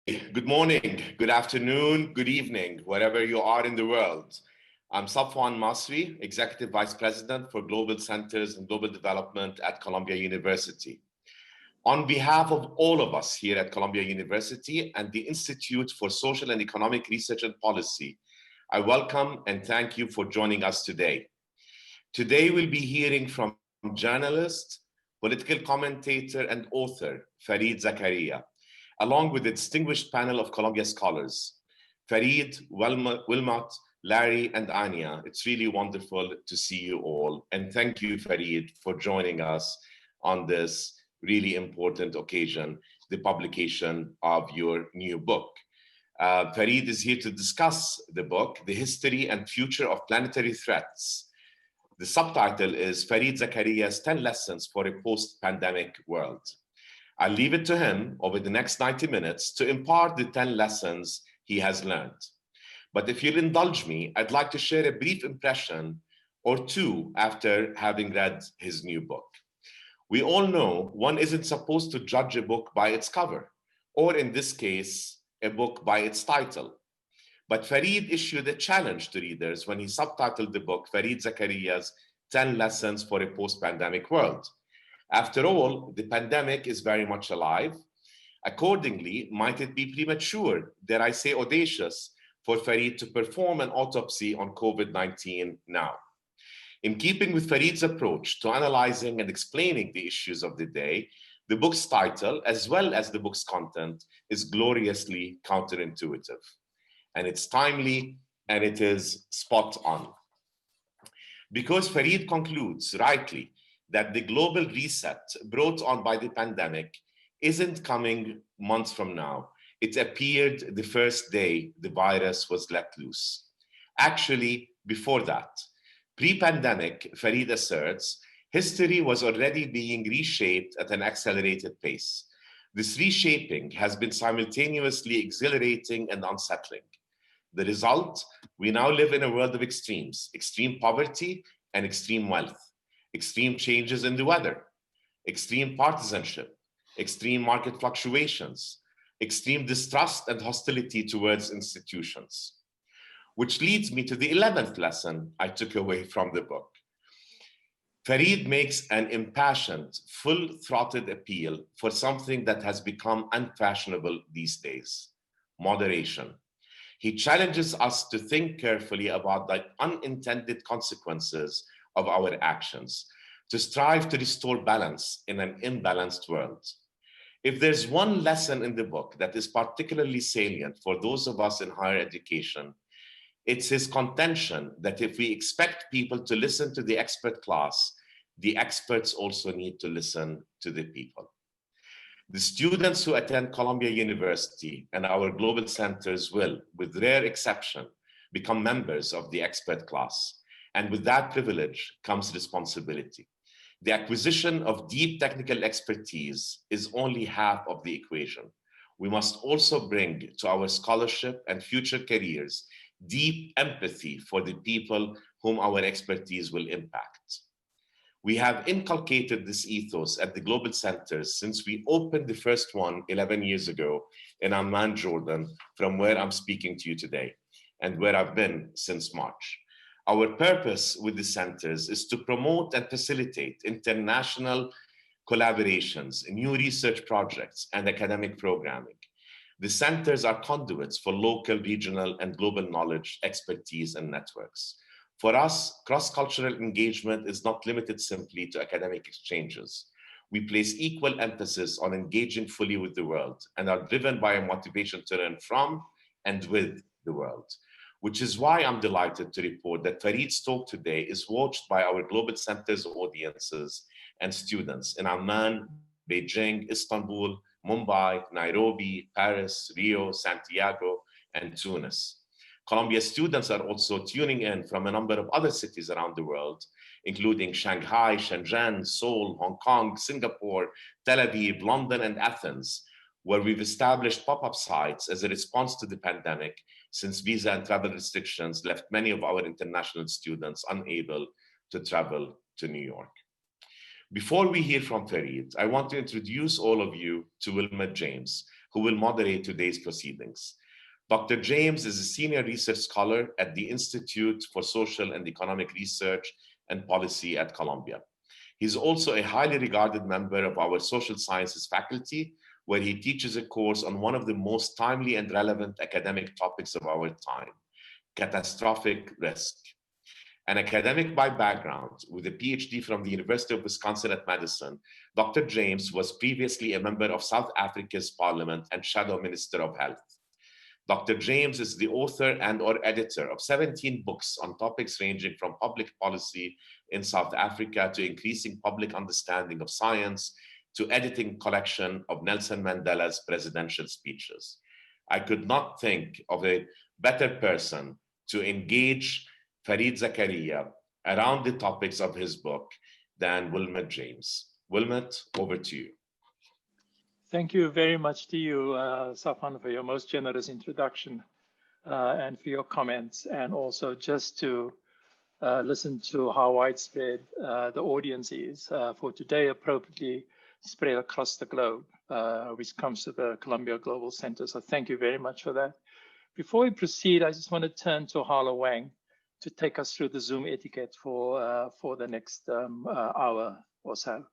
Good morning, good afternoon, good evening, wherever you are in the world. I'm Safwan Masri, Executive Vice President for Global Centers and Global Development at Columbia University. On behalf of all of us here at Columbia University and the Institute for Social and Economic Research and Policy, I welcome and thank you for joining us today. Today we'll be hearing from journalist, political commentator, and author Fareed Zakaria, along with a distinguished panel of Columbia scholars, Fareed, Wilmot, Larry, and Anya. It's really wonderful to see you all. And thank you, Fareed, for joining us on this really important occasion, the publication of your new book. Fareed is here to discuss the book, The History and Future of Planetary Threats. The subtitle is Fareed Zakaria's 10 Lessons for a Post-Pandemic World. I'll leave it to him over the next 90 minutes to impart the 10 lessons he has learned. But if you'll indulge me, I'd like to share a brief impression or two after having read his new book. We all know one isn't supposed to judge a book by its cover, or in this case, a book by its title. But Fareed issued a challenge to readers when he subtitled the book Fareed Zakaria's 10 Lessons for a Post-Pandemic World. After all, the pandemic is very much alive. Accordingly, might it be premature, dare I say audacious, for Fareed to perform an autopsy on COVID-19 now? In keeping with Fareed's approach to analyzing and explaining the issues of the day, the book's title, as well as the book's content, is gloriously counterintuitive. And it's timely, and it is spot on. Because Fareed concludes, rightly, that the global reset brought on by the pandemic isn't coming months from now. It appeared the first day the virus was let loose. Actually, before that, pre-pandemic, Fareed asserts, history was already being reshaped at an accelerated pace. This reshaping has been simultaneously exhilarating and unsettling. The result, we now live in a world of extremes, extreme poverty and extreme wealth. Extreme changes in the weather, extreme partisanship, extreme market fluctuations, extreme distrust and hostility towards institutions. Which leads me to the 11th lesson I took away from the book. Fareed makes an impassioned, full-throated appeal for something that has become unfashionable these days: moderation. He challenges us to think carefully about the unintended consequences of our actions, to strive to restore balance in an imbalanced world. If there's one lesson in the book that is particularly salient for those of us in higher education, it's his contention that if we expect people to listen to the expert class, the experts also need to listen to the people. The students who attend Columbia University and our global centers will, with rare exception, become members of the expert class. And with that privilege comes responsibility. The acquisition of deep technical expertise is only half of the equation. We must also bring to our scholarship and future careers deep empathy for the people whom our expertise will impact. We have inculcated this ethos at the global centers since we opened the first one 11 years ago in Amman, Jordan, from where I'm speaking to you today, and where I've been since March. Our purpose with the centers is to promote and facilitate international collaborations, new research projects, and academic programming. The centers are conduits for local, regional, and global knowledge, expertise, and networks. For us, cross-cultural engagement is not limited simply to academic exchanges. We place equal emphasis on engaging fully with the world and are driven by a motivation to learn from and with the world. Which is why I'm delighted to report that Fareed's talk today is watched by our global centers audiences and students in Amman, Beijing, Istanbul, Mumbai, Nairobi, Paris, Rio, Santiago, and Tunis. Columbia students are also tuning in from a number of other cities around the world, including Shanghai, Shenzhen, Seoul, Hong Kong, Singapore, Tel Aviv, London, and Athens, where we've established pop-up sites as a response to the pandemic, since visa and travel restrictions left many of our international students unable to travel to New York. Before we hear from Farid, I want to introduce all of you to Wilmot James, who will moderate today's proceedings. Dr. James is a senior research scholar at the Institute for Social and Economic Research and Policy at Columbia. He's also a highly regarded member of our social sciences faculty, where he teaches a course on one of the most timely and relevant academic topics of our time, catastrophic risk. An academic by background with a PhD from the University of Wisconsin at Madison, Dr. James was previously a member of South Africa's parliament and shadow minister of health. Dr. James is the author and/or editor of 17 books on topics ranging from public policy in South Africa to increasing public understanding of science to editing collection of Nelson Mandela's presidential speeches. I could not think of a better person to engage Farid Zakaria around the topics of his book than Wilmot James. Wilmot, over to you. Thank you very much to you, Safwan, for your most generous introduction and for your comments, and also just to listen to how widespread the audience is for today, appropriately spread across the globe, which comes to the Columbia Global Center. So thank you very much for that. Before we proceed, I just want to turn to Hala Wang to take us through the Zoom etiquette for the next hour or so.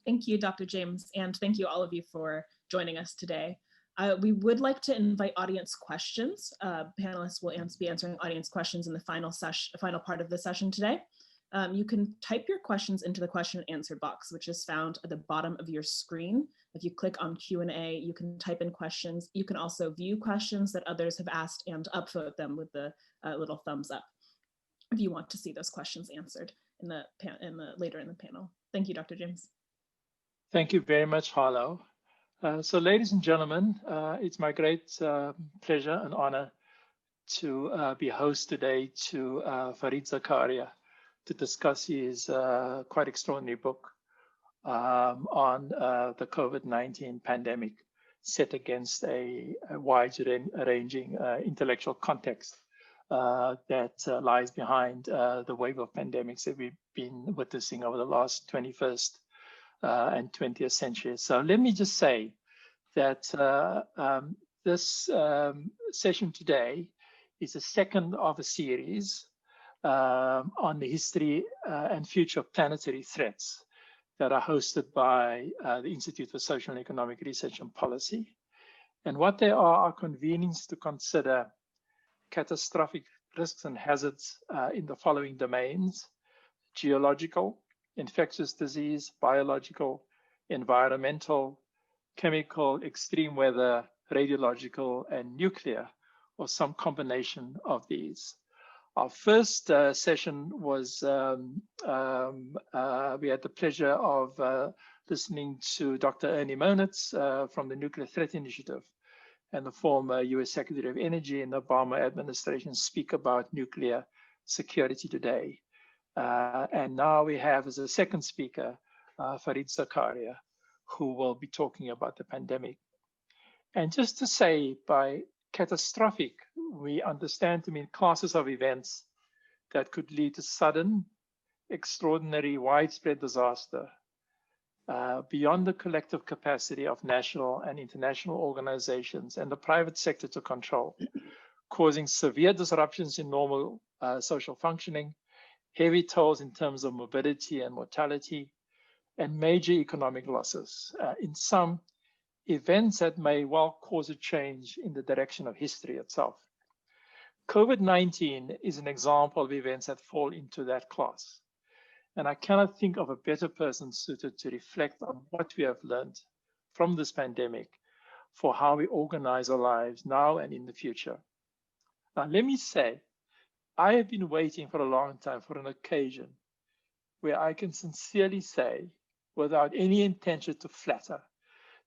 Thank you, Dr. James, and thank you all of you for joining us today. We would like to invite audience questions. Panelists will be answering audience questions in the final part of the session today. You can type your questions into the question and answer box, which is found at the bottom of your screen. If you click on Q&A, you can type in questions. You can also view questions that others have asked and upvote them with the little thumbs up if you want to see those questions answered later in the panel. Thank you, Dr. James. Thank you very much, Harlow. So ladies and gentlemen, it's my great pleasure and honor to be host today to Farid Zakaria to discuss his quite extraordinary book on the COVID-19 pandemic set against a wide-ranging intellectual context that lies behind the wave of pandemics that we've been witnessing over the last 21st and 20th century. So let me just say that this session today is the second of a series on the history and future of planetary threats that are hosted by the Institute for Social and Economic Research and Policy. And what they are convenings to consider catastrophic risks and hazards in the following domains: geological, infectious disease, biological, environmental, chemical, extreme weather, radiological, and nuclear, or some combination of these. Our first session was, we had the pleasure of listening to Dr. Ernie Monitz from the Nuclear Threat Initiative and the former US Secretary of Energy in the Obama administration speak about nuclear security today. And now we have as a second speaker, Farid Zakaria, who will be talking about the pandemic. And just to say, by catastrophic, we understand to mean classes of events that could lead to sudden, extraordinary, widespread disaster beyond the collective capacity of national and international organizations and the private sector to control, causing severe disruptions in normal social functioning, heavy tolls in terms of morbidity and mortality, and major economic losses. In some, events that may well cause a change in the direction of history itself. COVID-19 is an example of events that fall into that class. And I cannot think of a better person suited to reflect on what we have learned from this pandemic for how we organize our lives now and in the future. Now, let me say, I have been waiting for a long time for an occasion where I can sincerely say, without any intention to flatter,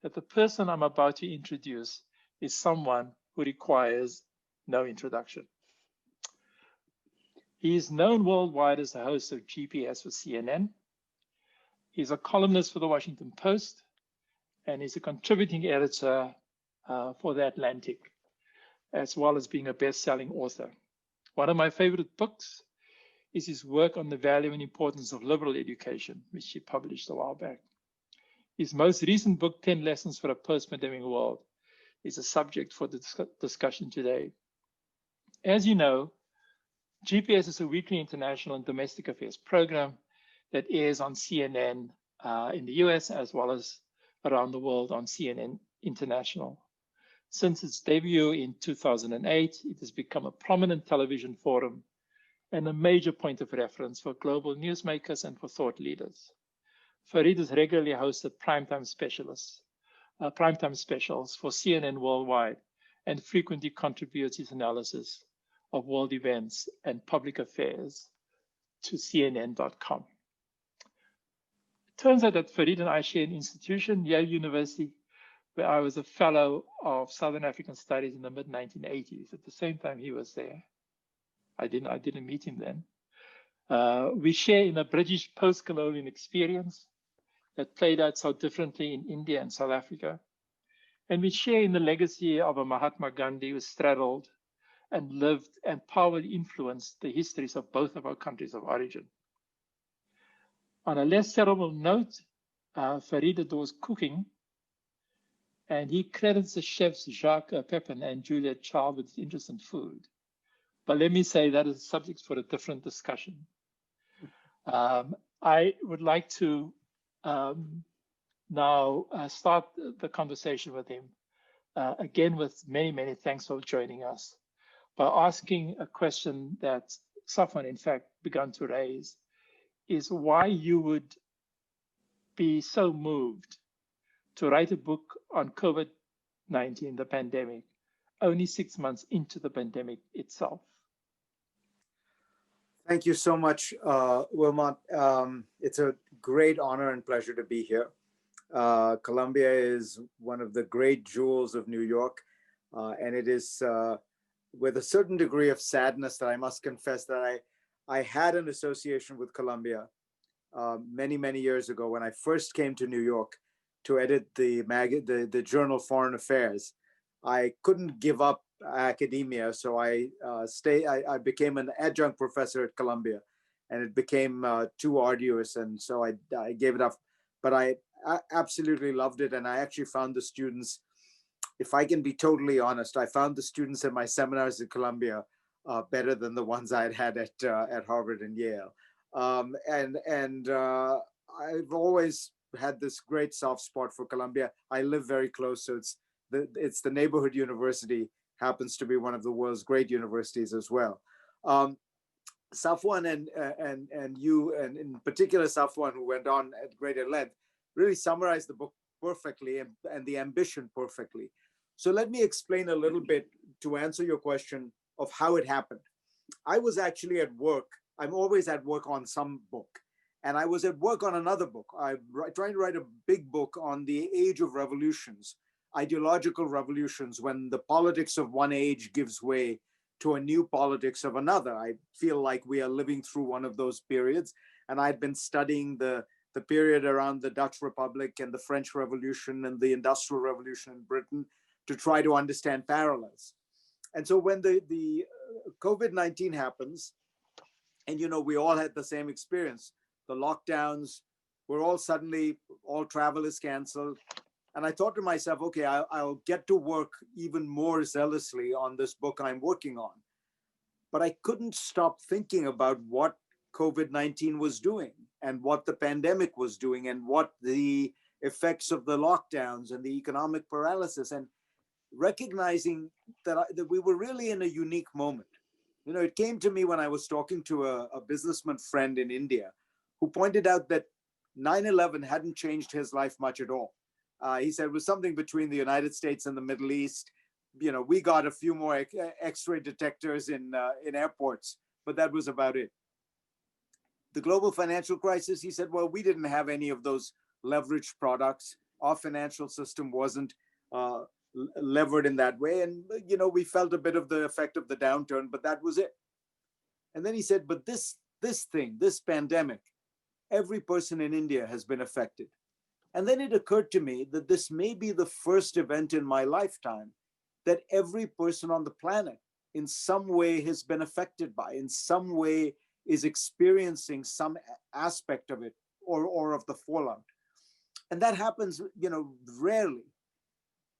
that the person I'm about to introduce is someone who requires no introduction. He is known worldwide as the host of GPS for CNN. He's a columnist for the Washington Post, and he's a contributing editor for The Atlantic, as well as being a best-selling author. One of my favorite books is his work on the value and importance of liberal education, which he published a while back. His most recent book, 10 Lessons for a Post-Pandemic World, is a subject for the discussion today. As you know, GPS is a weekly international and domestic affairs program that airs on CNN in the US as well as around the world on CNN International. Since its debut in 2008, it has become a prominent television forum and a major point of reference for global newsmakers and for thought leaders. Farid has regularly hosted primetime specials for CNN worldwide and frequently contributes his analysis of world events and public affairs to CNN.com. It turns out that Farid and I share an institution, Yale University, where I was a fellow of Southern African Studies in the mid-1980s. At the same time he was there. I didn't meet him then. We share in a British post-colonial experience that played out so differently in India and South Africa. And we share in the legacy of a Mahatma Gandhi who straddled and lived and powerfully influenced the histories of both of our countries of origin. On a less terrible note, Farid adores cooking, and he credits the chefs Jacques Pepin and Juliet Child with his interest in food. But let me say that is a subject for a different discussion. I would like to now start the conversation with him, again with many, many thanks for joining us, by asking a question that Safwan, in fact, began to raise, is why you would be so moved to write a book on COVID-19, the pandemic, only 6 months into the pandemic itself. Thank you so much, Wilmot. It's a great honor and pleasure to be here. Columbia is one of the great jewels of New York, and it is with a certain degree of sadness that I must confess that I had an association with Columbia many, many years ago when I first came to New York to edit the journal Foreign Affairs. I couldn't give up academia, so I became an adjunct professor at Columbia, and it became too arduous, and so I gave it up. But I absolutely loved it, and I actually found the students, if I can be totally honest, I found the students in my seminars at Columbia better than the ones I had at Harvard and Yale. I've always had this great soft spot for Columbia. I live very close, so it's the neighborhood university, happens to be one of the world's great universities as well. Safwan and you, and in particular Safwan, who went on at greater length, really summarized the book perfectly and the ambition perfectly. So let me explain a little bit to answer your question of how it happened. I was actually at work. I'm always at work on some book. And I was at work on another book. I'm trying to write a big book on the age of revolutions, ideological revolutions, when the politics of one age gives way to a new politics of another. I feel like we are living through one of those periods. And I'd been studying the period around the Dutch Republic and the French Revolution and the Industrial Revolution in Britain to try to understand parallels. And so when the COVID-19 happens, and we all had the same experience, the lockdowns were all travel is canceled. And I thought to myself, okay, I'll get to work even more zealously on this book I'm working on. But I couldn't stop thinking about what COVID-19 was doing and what the pandemic was doing and what the effects of the lockdowns and the economic paralysis, and recognizing that we were really in a unique moment. It came to me when I was talking to a businessman friend in India who pointed out that 9/11 hadn't changed his life much at all. He said it was something between the United States and the Middle East. We got a few more X-ray detectors in airports, but that was about it. The global financial crisis, he said, well, we didn't have any of those leveraged products. Our financial system wasn't levered in that way. And, we felt a bit of the effect of the downturn, but that was it. And then he said, but this pandemic, every person in India has been affected. And then it occurred to me that this may be the first event in my lifetime that every person on the planet in some way has been affected by, in some way is experiencing some aspect of it or of the fallout. And that happens, rarely.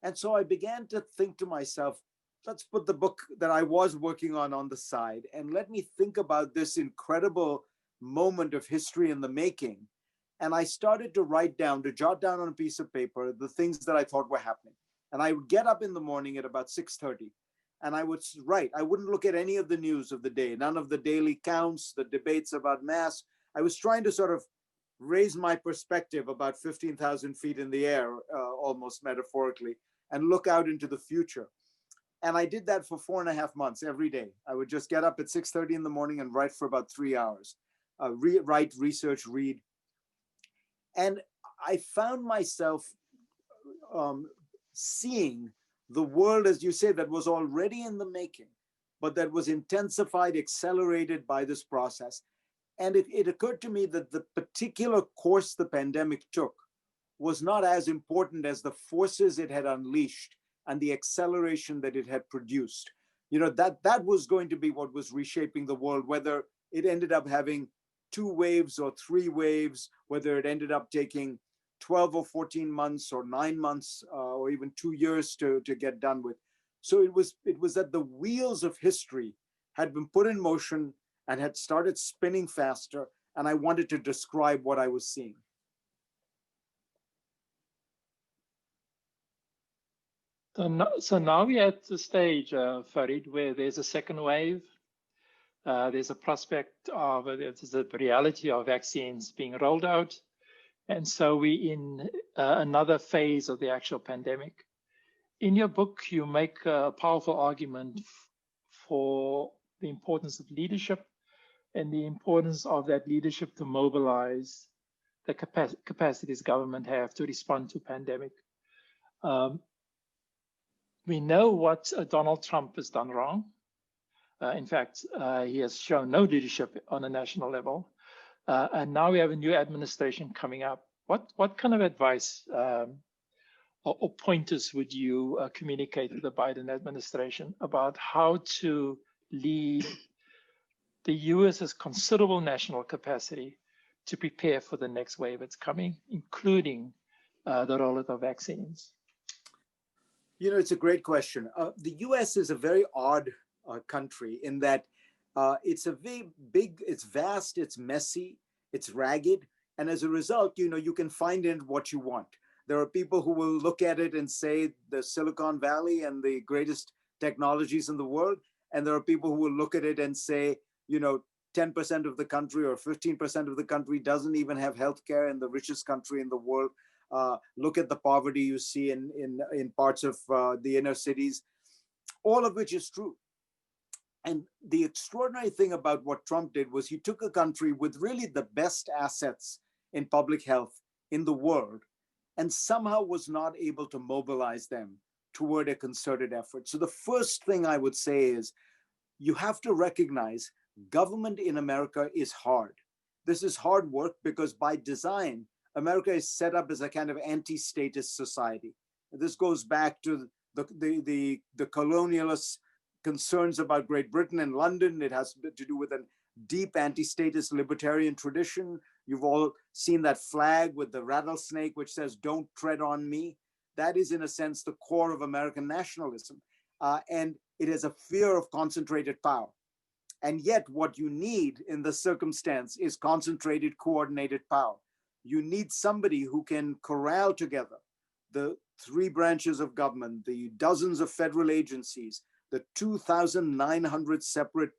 And so I began to think to myself, let's put the book that I was working on the side, and let me think about this incredible moment of history in the making. And I started to jot down on a piece of paper the things that I thought were happening. And I would get up in the morning at about 6:30, and I would write. I wouldn't look at any of the news of the day, none of the daily counts, the debates about masks. I was trying to sort of raise my perspective about 15,000 feet in the air, almost metaphorically, and look out into the future. And I did that for 4.5 months every day. I would just get up at 6:30 in the morning and write for about 3 hours, write, research, read. And I found myself seeing the world, as you say, that was already in the making, but that was intensified, accelerated by this process. And it occurred to me that the particular course the pandemic took was not as important as the forces it had unleashed and the acceleration that it had produced. That was going to be what was reshaping the world, whether it ended up having 2 waves or 3 waves, whether it ended up taking 12 or 14 months or 9 months or even 2 years to get done with. So it was that the wheels of history had been put in motion and had started spinning faster, and I wanted to describe what I was seeing. So now we're at the stage, Farid, where there's a second wave. There's a prospect of, there's a reality of vaccines being rolled out. And so we're in another phase of the actual pandemic. In your book, you make a powerful argument for the importance of leadership and the importance of that leadership to mobilize the capacities government have to respond to pandemic. We know what Donald Trump has done wrong. In fact, he has shown no leadership on a national level. And now we have a new administration coming up. What kind of advice or pointers would you communicate to the Biden administration about how to lead the US's considerable national capacity to prepare for the next wave that's coming, including the rollout of vaccines? It's a great question. The US is a very odd country in that it's a very big, it's vast, it's messy, it's ragged. And as a result, you can find in what you want. There are people who will look at it and say the Silicon Valley and the greatest technologies in the world. And there are people who will look at it and say, 10% of the country or 15% of the country doesn't even have healthcare in the richest country in the world. Look at the poverty you see in parts of the inner cities, all of which is true. And the extraordinary thing about what Trump did was he took a country with really the best assets in public health in the world and somehow was not able to mobilize them toward a concerted effort. So the first thing I would say is you have to recognize government in America is hard. This is hard work because by design, America is set up as a kind of anti-statist society. This goes back to the colonialist concerns about Great Britain and London. It has to do with a deep anti-statist libertarian tradition. You've all seen that flag with the rattlesnake, which says, "Don't tread on me." That is, in a sense, the core of American nationalism. And it is a fear of concentrated power. And yet what you need in the circumstance is concentrated, coordinated power. You need somebody who can corral together the 3 branches of government, the dozens of federal agencies, the 2,900 separate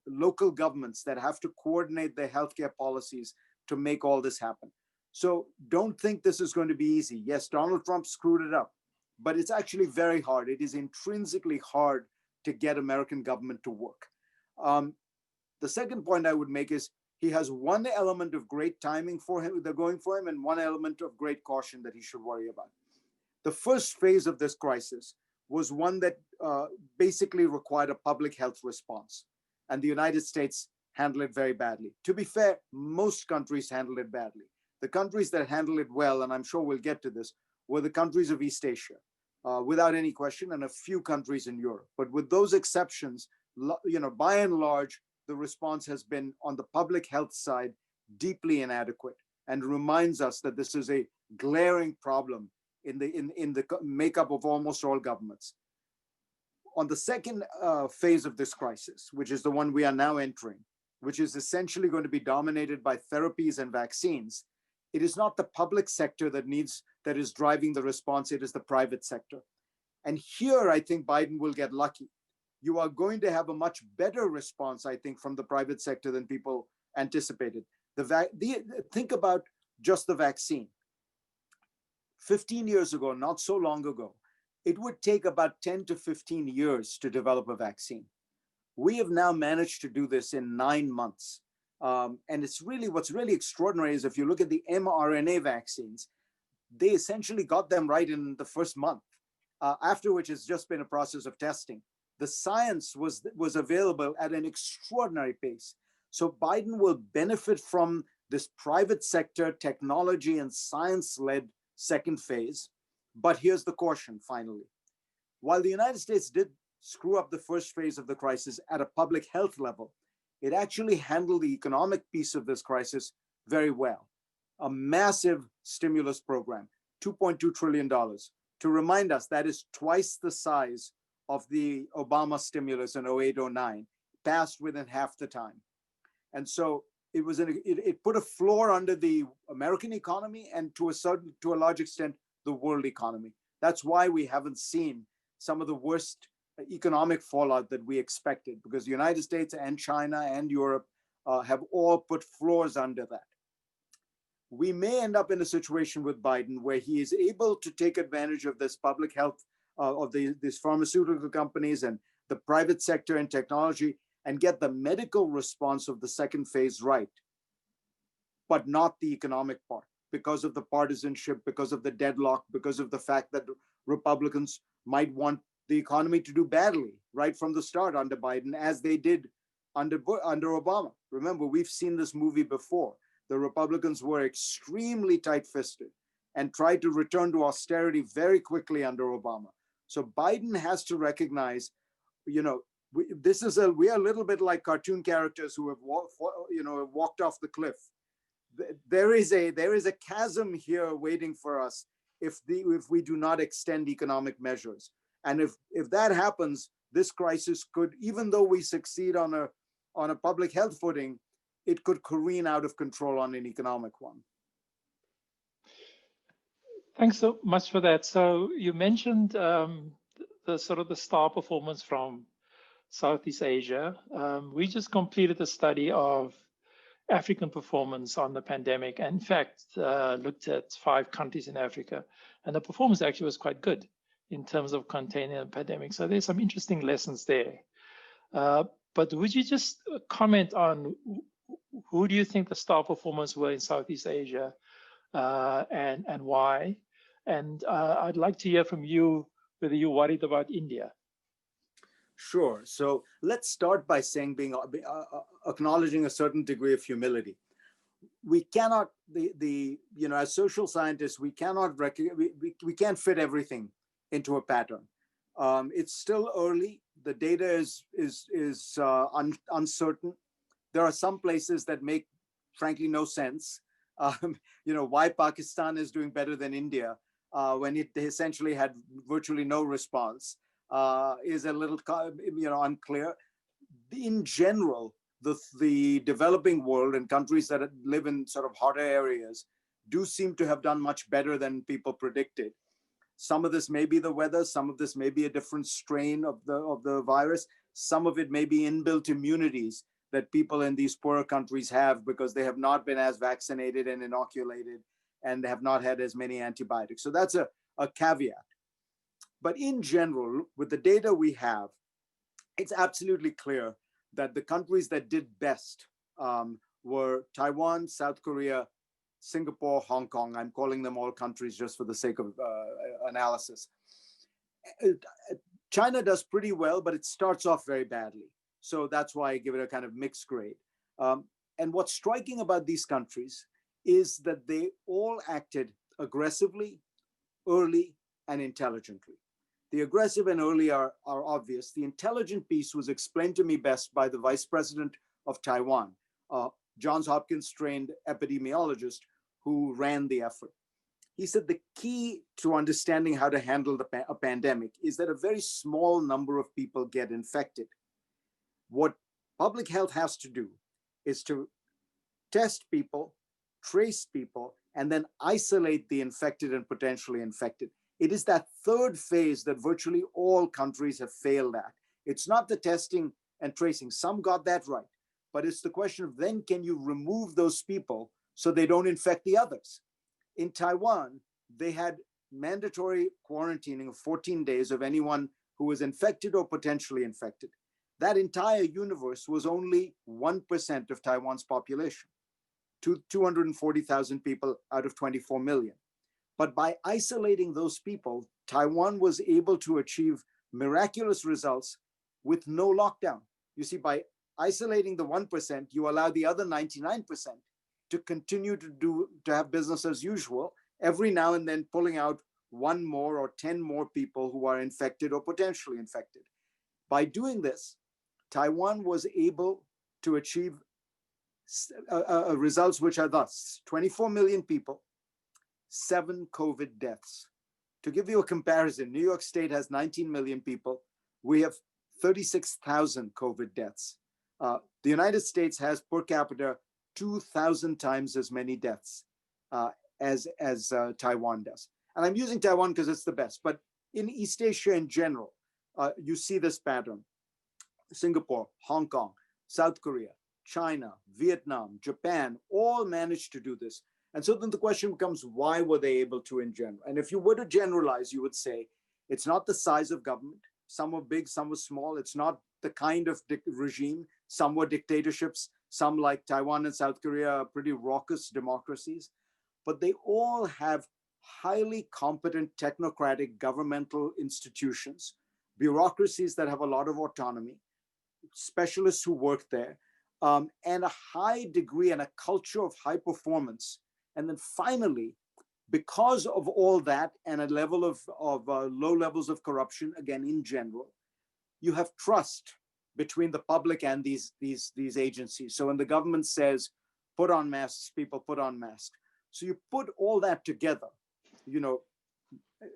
local governments that have to coordinate their healthcare policies to make all this happen. So don't think this is going to be easy. Yes, Donald Trump screwed it up, but it's actually very hard. It is intrinsically hard to get American government to work. The second point I would make is he has one element of great timing for him, they're going for him, and one element of great caution that he should worry about. The first phase of this crisis was one that basically required a public health response. And the United States handled it very badly. To be fair, most countries handled it badly. The countries that handled it well, and I'm sure we'll get to this, were the countries of East Asia, without any question, and a few countries in Europe. But with those exceptions, by and large, the response has been, on the public health side, deeply inadequate, and reminds us that this is a glaring problem in the makeup of almost all governments. On the second phase of this crisis, which is the one we are now entering, which is essentially going to be dominated by therapies and vaccines, it is not the public sector that is driving the response, it is the private sector. And here, I think Biden will get lucky. You are going to have a much better response, I think, from the private sector than people anticipated. Think about just the vaccine. 15 years ago, not so long ago, it would take about 10 to 15 years to develop a vaccine. We have now managed to do this in 9 months. And what's really extraordinary is if you look at the mRNA vaccines, they essentially got them right in the first month, after which it's just been a process of testing. The science was available at an extraordinary pace. So Biden will benefit from this private sector technology and science-led second phase. But here's the caution, finally. While the United States did screw up the first phase of the crisis at a public health level, it actually handled the economic piece of this crisis very well. A massive stimulus program, $2.2 trillion. To remind us, that is twice the size of the Obama stimulus in 08-09, passed within half the time. And so it put a floor under the American economy and to a large extent, the world economy. That's why we haven't seen some of the worst economic fallout that we expected, because the United States and China and Europe have all put floors under that. We may end up in a situation with Biden where he is able to take advantage of this public health, of these pharmaceutical companies and the private sector and technology, and get the medical response of the second phase right, but not the economic part, because of the partisanship, because of the deadlock, because of the fact that Republicans might want the economy to do badly right from the start under Biden, as they did under Obama. Remember, we've seen this movie before. The Republicans were extremely tight-fisted and tried to return to austerity very quickly under Obama. So Biden has to recognize, we are a little bit like cartoon characters who have walked off the cliff. There is a chasm here waiting for us if we do not extend economic measures. And if that happens, this crisis could, even though we succeed on a public health footing, it could careen out of control on an economic one. Thanks so much for that. So you mentioned the sort of the star performance from Southeast Asia. We just completed a study of African performance on the pandemic, and in fact, looked at 5 countries in Africa, and the performance actually was quite good in terms of containing the pandemic. So there's some interesting lessons there. But would you just comment on who do you think the star performers were in Southeast Asia, and why? And I'd like to hear from you whether you're worried about India. Sure. So let's start by saying, acknowledging a certain degree of humility. We cannot, as social scientists, we cannot we can't fit everything into a pattern. It's still early. The data is uncertain. There are some places that make, frankly, no sense. Why Pakistan is doing better than India when it essentially had virtually no response is a little, unclear. In general, the developing world and countries that live in sort of hotter areas do seem to have done much better than people predicted. Some of this may be the weather, some of this may be a different strain of the virus, some of it may be inbuilt immunities that people in these poorer countries have because they have not been as vaccinated and inoculated and have not had as many antibiotics. So that's a caveat. But in general, with the data we have, it's absolutely clear that the countries that did best were Taiwan, South Korea, Singapore, Hong Kong. I'm calling them all countries just for the sake of analysis. China does pretty well, but it starts off very badly. So that's why I give it a kind of mixed grade. And what's striking about these countries is that they all acted aggressively, early, and intelligently. The aggressive and early are obvious. The intelligent piece was explained to me best by the vice president of Taiwan, Johns Hopkins trained epidemiologist who ran the effort. He said the key to understanding how to handle a pandemic is that a very small number of people get infected. What public health has to do is to test people, trace people, and then isolate the infected and potentially infected. It is that third phase that virtually all countries have failed at. It's not the testing and tracing. Some got that right, but it's the question of then can you remove those people so they don't infect the others? In Taiwan, they had mandatory quarantining of 14 days of anyone who was infected or potentially infected. That entire universe was only 1% of Taiwan's population, 240,000 people out of 24 million. But by isolating those people, Taiwan was able to achieve miraculous results with no lockdown. You see, by isolating the 1%, you allow the other 99% to continue to have business as usual, every now and then pulling out 1 more or 10 more people who are infected or potentially infected. By doing this, Taiwan was able to achieve results which are thus: 24 million people, 7 COVID deaths. To give you a comparison, New York State has 19 million people. We have 36,000 COVID deaths. The United States has per capita 2,000 times as many deaths as Taiwan does. And I'm using Taiwan because it's the best, but in East Asia in general, you see this pattern. Singapore, Hong Kong, South Korea, China, Vietnam, Japan, all managed to do this. And so then the question becomes, why were they able to in general? And if you were to generalize, you would say, it's not the size of government. Some were big, some were small. It's not the kind of regime. Some were dictatorships. Some, like Taiwan and South Korea, are pretty raucous democracies. But they all have highly competent technocratic governmental institutions, bureaucracies that have a lot of autonomy, specialists who work there, and a high degree and a culture of high performance. And then finally, because of all that and a level of low levels of corruption, again, in general, you have trust between the public and these agencies. So when the government says, put on masks, people put on masks. So you put all that together, you know,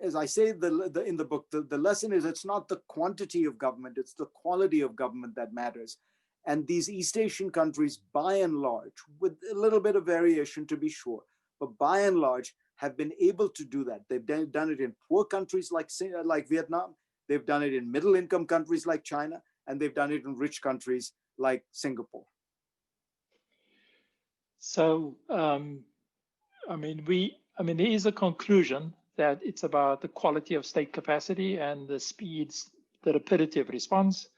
as I say in the book, the lesson is it's not the quantity of government, it's the quality of government that matters. And these East Asian countries, by and large, with a little bit of variation to be sure, but by and large, have been able to do that. They've done it in poor countries like Vietnam, they've done it in middle-income countries like China, and they've done it in rich countries like Singapore. So, there is a conclusion that it's about the quality of state capacity and the speeds, the rapidity of response.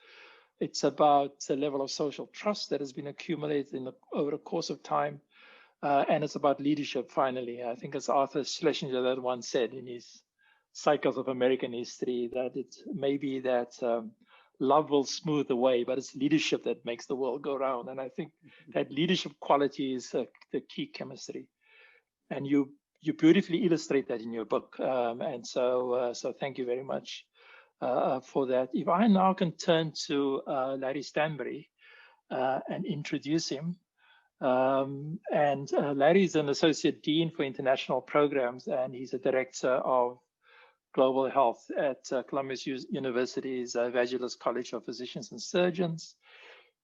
It's about the level of social trust that has been accumulated over the course of time. And it's about leadership, finally. I think it's Arthur Schlesinger that once said in his Cycles of American History that it may be that love will smooth the way, but it's leadership that makes the world go round. And I think that leadership quality is the key chemistry. And you beautifully illustrate that in your book. And so thank you very much for that. If I now can turn to Larry Stanberry and introduce him. Larry is an Associate Dean for International Programs, and he's a Director of Global Health at Columbia University's Vagelos College of Physicians and Surgeons.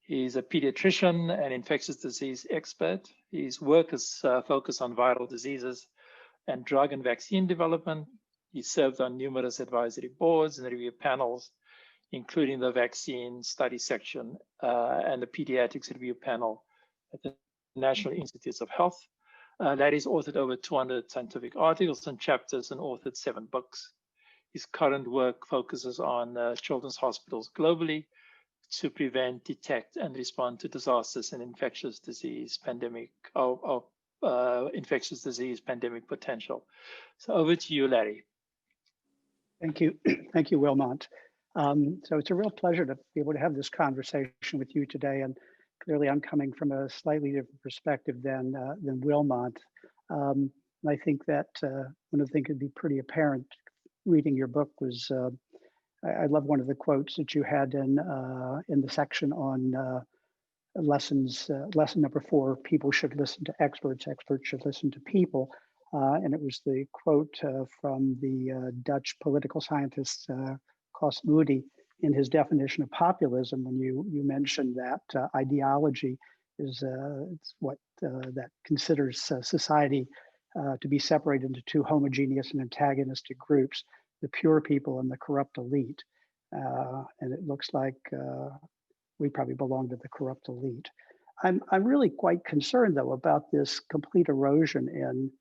He's a pediatrician and infectious disease expert. His work is focused on viral diseases and drug and vaccine development. He served on numerous advisory boards and review panels, including the vaccine study section and the pediatrics review panel at the National Institutes of Health. Larry's authored over 200 scientific articles and chapters and authored 7 books. His current work focuses on children's hospitals globally to prevent, detect, and respond to disasters and infectious disease pandemic infectious disease pandemic potential. So over to you, Larry. Thank you. Thank you, Wilmot. So it's a real pleasure to be able to have this conversation with you today. And clearly I'm coming from a slightly different perspective than Wilmot. And I think that one of the things that would be pretty apparent reading your book was, I love one of the quotes that you had in the section on lesson number 4, people should listen to experts, experts should listen to people. And it was the quote from the Dutch political scientist Klaus Moody in his definition of populism, when you mentioned that ideology is it's what that considers society to be separated into 2 homogeneous and antagonistic groups, the pure people and the corrupt elite. And it looks like we probably belong to the corrupt elite. I'm really quite concerned, though, about this complete erosion in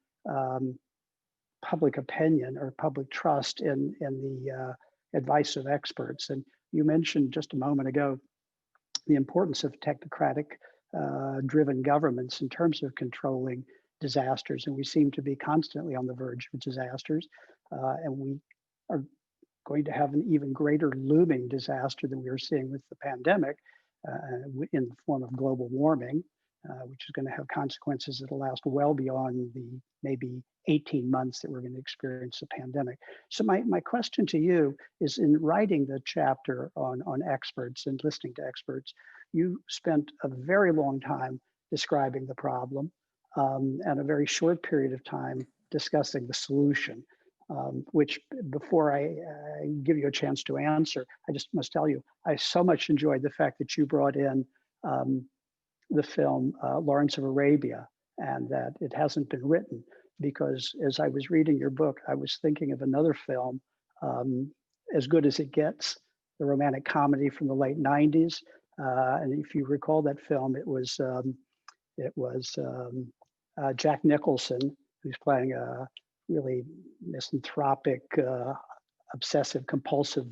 public opinion or public trust in the advice of experts. And you mentioned just a moment ago the importance of technocratic driven governments in terms of controlling disasters. And we seem to be constantly on the verge of disasters. And we are going to have an even greater looming disaster than we are seeing with the pandemic in the form of global warming, which is going to have consequences that will last well beyond the maybe 18 months that we're going to experience the pandemic. So my question to you is, in writing the chapter on experts and listening to experts, you spent a very long time describing the problem and a very short period of time discussing the solution, which, before I give you a chance to answer, I just must tell you, I so much enjoyed the fact that you brought in the film Lawrence of Arabia, and that it hasn't been written, because as I was reading your book, I was thinking of another film, As Good as It Gets, the romantic comedy from the late 90s. And if you recall that film, it was Jack Nicholson, who's playing a really misanthropic, obsessive compulsive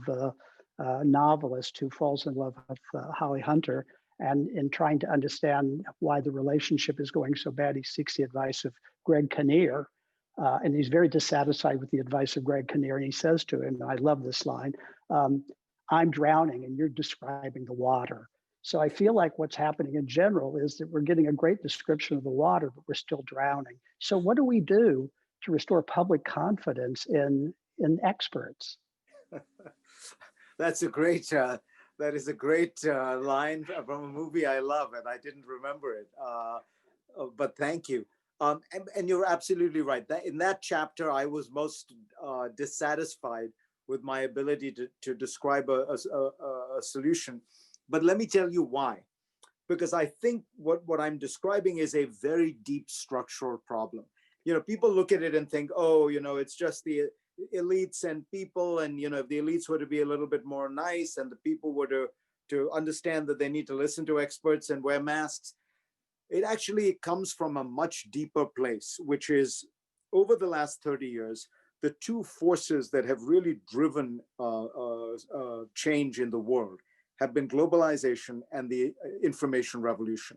novelist who falls in love with Holly Hunter. And in trying to understand why the relationship is going so bad, he seeks the advice of Greg Kinnear. And he's very dissatisfied with the advice of Greg Kinnear. And he says to him, and I love this line, I'm drowning and you're describing the water. So I feel like what's happening in general is that we're getting a great description of the water, but we're still drowning. So what do we do to restore public confidence in experts? That's a great, that is a great line from a movie I love, and I didn't remember it, but thank you. And you're absolutely right. In that chapter, I was most dissatisfied with my ability to describe a solution. But let me tell you why. Because I think what I'm describing is a very deep structural problem. People look at it and think, oh, it's just the elites and people, and if the elites were to be a little bit more nice and the people were to understand that they need to listen to experts and wear masks, it actually comes from a much deeper place, which is, over the last 30 years, the 2 forces that have really driven change in the world have been globalization and the information revolution.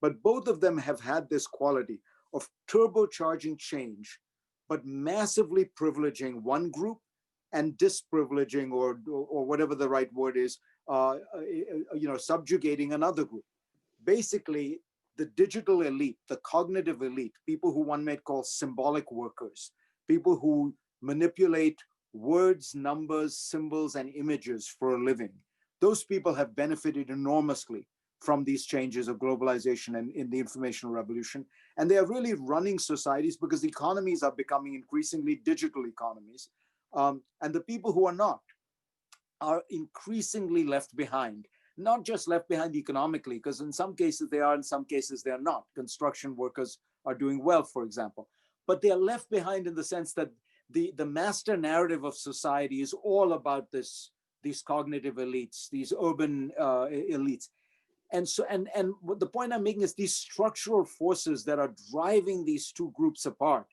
But both of them have had this quality of turbocharging change, but massively privileging one group and disprivileging, or whatever the right word is, subjugating another group. Basically, the digital elite, the cognitive elite, people who one might call symbolic workers, people who manipulate words, numbers, symbols, and images for a living, those people have benefited enormously from these changes of globalization and in the information revolution. And they are really running societies because the economies are becoming increasingly digital economies. And the people who are not are increasingly left behind, not just left behind economically, because in some cases they are, in some cases they're not. Construction workers are doing well, for example, but they are left behind in the sense that the master narrative of society is all about these cognitive elites, these urban elites. And so, and what the point I'm making is these structural forces that are driving these 2 groups apart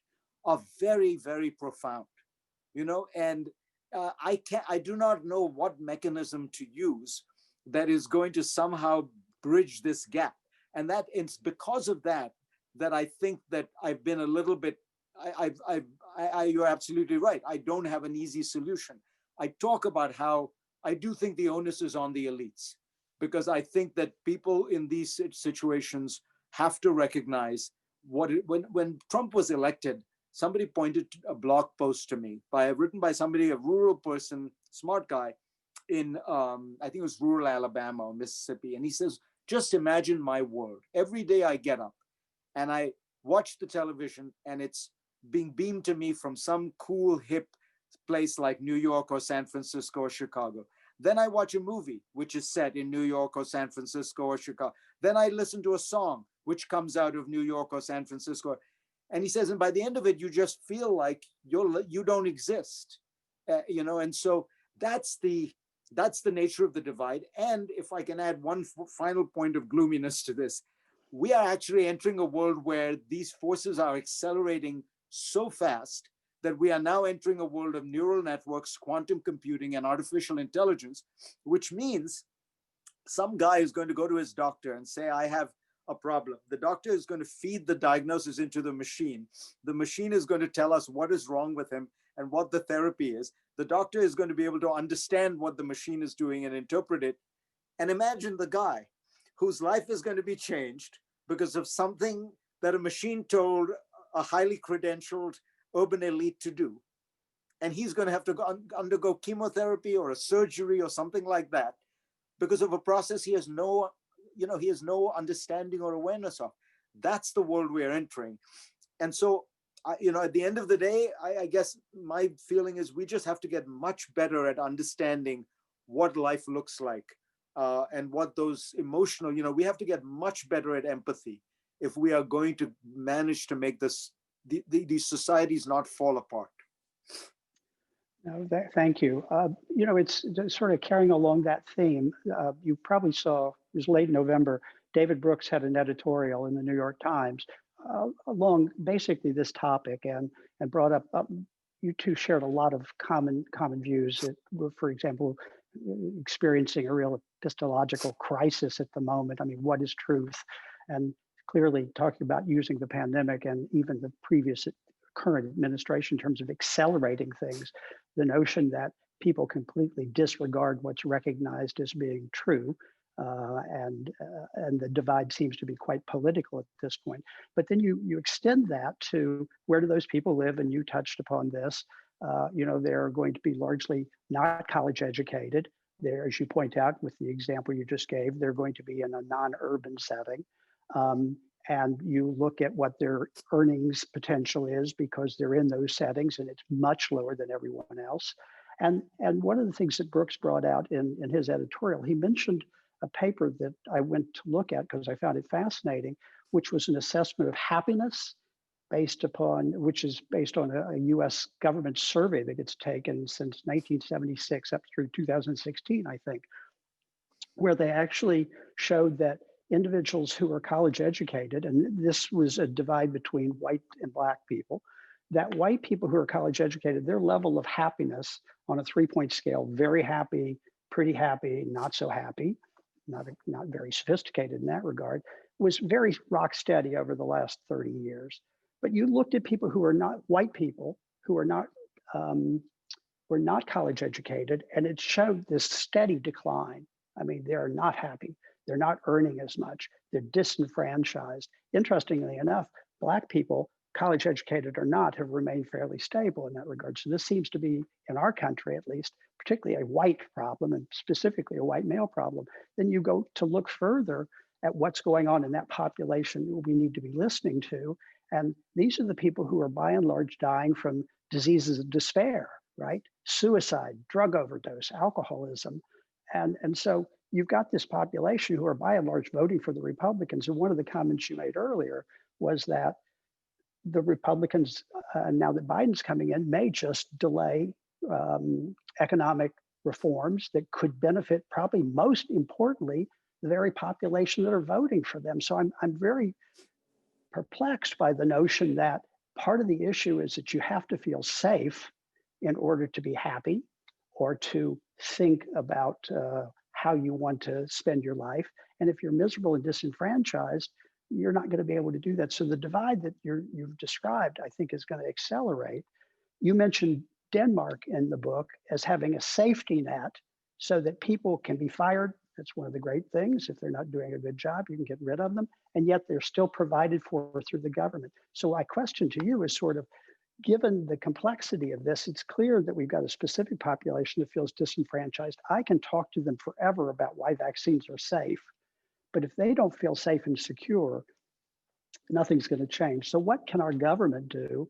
are very, very profound, and I do not know what mechanism to use that is going to somehow bridge this gap. And that it's because of that I think that I've been a little bit, you're absolutely right. I don't have an easy solution. I talk about how I do think the onus is on the elites, because I think that people in these situations have to recognize when Trump was elected, somebody pointed to a blog post to me written by somebody, a rural person, smart guy in, I think it was rural Alabama or Mississippi. And he says, Just imagine my world. Every day I get up and I watch the television and it's being beamed to me from some cool, hip place like New York or San Francisco or Chicago. Then I watch a movie which is set in New York or San Francisco or Chicago. Then I listen to a song which comes out of New York or San Francisco. And he says, and by the end of it, you just feel like you don't exist, and so that's the nature of the divide. And if I can add one final point of gloominess to this, we are actually entering a world where these forces are accelerating so fast that we are now entering a world of neural networks, quantum computing, and artificial intelligence, which means some guy is going to go to his doctor and say, I have a problem. The doctor is going to feed the diagnosis into the machine. The machine is going to tell us what is wrong with him and what the therapy is. The doctor is going to be able to understand what the machine is doing and interpret it. And imagine the guy whose life is going to be changed because of something that a machine told a highly credentialed urban elite to do. And he's going to have to undergo chemotherapy or a surgery or something like that because of a process he has no understanding or awareness of. That's the world we're entering. And so, at the end of the day, I guess my feeling is we just have to get much better at understanding what life looks like and what those emotional, we have to get much better at empathy if we are going to manage to make these societies not fall apart. No, thank you. It's sort of carrying along that theme. You probably saw, it was late November, David Brooks had an editorial in the New York Times along basically this topic and brought up, you two shared a lot of common views that were, for example, experiencing a real epistological crisis at the moment. I mean, what is truth? And clearly talking about using the pandemic and even the previous current administration in terms of accelerating things, the notion that people completely disregard what's recognized as being true, and the divide seems to be quite political at this point. But then you extend that to where do those people live, and you touched upon this. They're going to be largely not college educated. They're, as you point out with the example you just gave, they're going to be in a non-urban setting. And you look at what their earnings potential is because they're in those settings and it's much lower than everyone else. And one of the things that Brooks brought out in his editorial, he mentioned a paper that I went to look at because I found it fascinating, which was an assessment of happiness which is based on a US government survey that gets taken since 1976 up through 2016, I think, where they actually showed that individuals who are college educated, and this was a divide between white and black people, that white people who are college educated, their level of happiness on a 3-point scale, very happy, pretty happy, not so happy, not very sophisticated in that regard, was very rock steady over the last 30 years. But you looked at people who are not white people, who are not were not college educated, and it showed this steady decline. I mean, they're not happy. They're not earning as much. They're disenfranchised. Interestingly enough, black people, college educated or not, have remained fairly stable in that regard. So this seems to be, in our country at least, particularly a white problem and specifically a white male problem. Then you go to look further at what's going on in that population we need to be listening to. And these are the people who are by and large dying from diseases of despair, right? Suicide, drug overdose, alcoholism. And so you've got this population who are by and large voting for the Republicans. And one of the comments you made earlier was that the Republicans, now that Biden's coming in, may just delay economic reforms that could benefit, probably most importantly, the very population that are voting for them. So I'm very perplexed by the notion that part of the issue is that you have to feel safe in order to be happy or to think about how you want to spend your life. And if you're miserable and disenfranchised, you're not going to be able to do that. So the divide that you've described, I think, is going to accelerate. You mentioned Denmark in the book as having a safety net so that people can be fired. That's one of the great things. If they're not doing a good job, you can get rid of them. And yet they're still provided for through the government. So my question to you is sort of, given the complexity of this, it's clear that we've got a specific population that feels disenfranchised. I can talk to them forever about why vaccines are safe, But if they don't feel safe and secure, nothing's going to change. So what can our government do?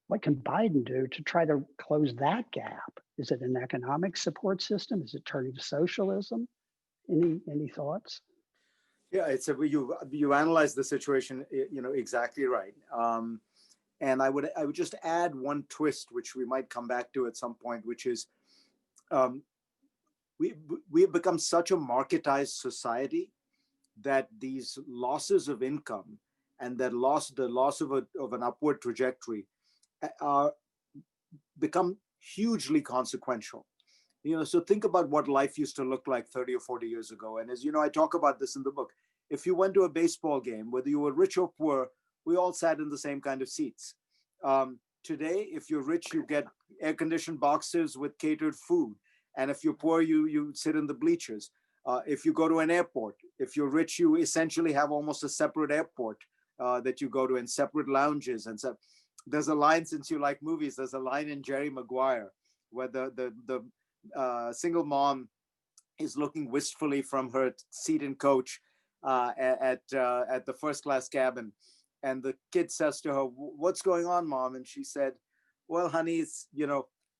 What can Biden do to try to close that gap? Is it an economic support system? Is it turning to socialism? Any thoughts? Yeah, you analyze the situation, exactly right. And I would just add one twist, which we might come back to at some point, which is we have become such a marketized society that these losses of income and that the loss of an upward trajectory are become hugely consequential. So think about what life used to look like 30 or 40 years ago. And as you know, I talk about this in the book. If you went to a baseball game, whether you were rich or poor, we all sat in the same kind of seats. Today, if you're rich, you get air-conditioned boxes with catered food. And if you're poor, you sit in the bleachers. If you go to an airport, if you're rich, you essentially have almost a separate airport that you go to, and separate lounges. And so there's a line, since you like movies, there's a line in Jerry Maguire where the single mom is looking wistfully from her seat in coach at the first class cabin. And the kid says to her, "What's going on, Mom?" And she said, "Well, honey, it's,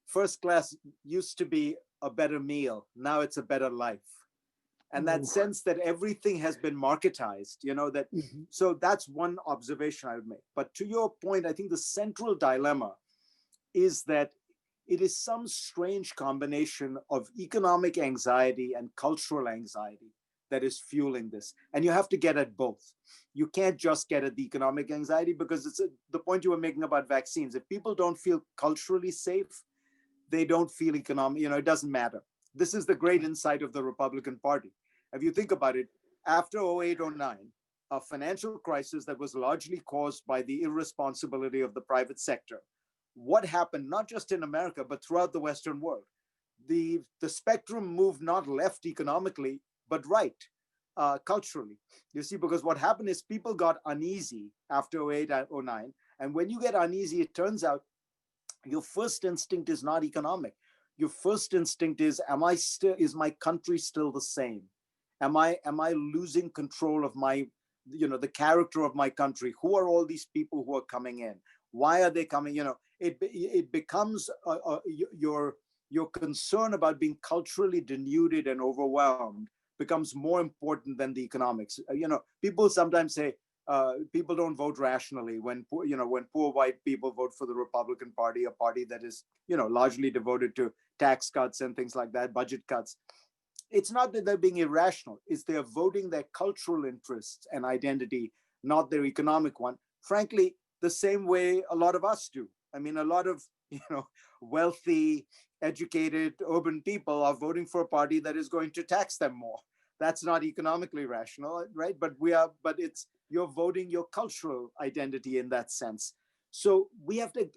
first class used to be a better meal. Now it's a better life." And that sense that everything has been marketized, that. So that's one observation I would make. But to your point, I think the central dilemma is that it is some strange combination of economic anxiety and cultural anxiety that is fueling this. And you have to get at both. You can't just get at the economic anxiety, because it's the point you were making about vaccines. If people don't feel culturally safe, they don't feel economic, it doesn't matter. This is the great insight of the Republican Party. If you think about it, after 08, 09, a financial crisis that was largely caused by the irresponsibility of the private sector, what happened, not just in America, but throughout the Western world? The spectrum moved not left economically, but right culturally. You see, because what happened is people got uneasy after 08, 09. And when you get uneasy, it turns out your first instinct is not economic. Your first instinct is, is my country still the same? Am I losing control of my, the character of my country? Who are all these people who are coming in? Why are they coming? It becomes your concern about being culturally denuded and overwhelmed becomes more important than the economics. People sometimes say people don't vote rationally when poor white people vote for the Republican Party, a party that is largely devoted to tax cuts and things like that, budget cuts. It's not that they're being irrational, it's they're voting their cultural interests and identity, not their economic one. Frankly, the same way a lot of us do. I mean, a lot of wealthy, educated, urban people are voting for a party that is going to tax them more. That's not economically rational, right? But you're voting your cultural identity in that sense. So we have to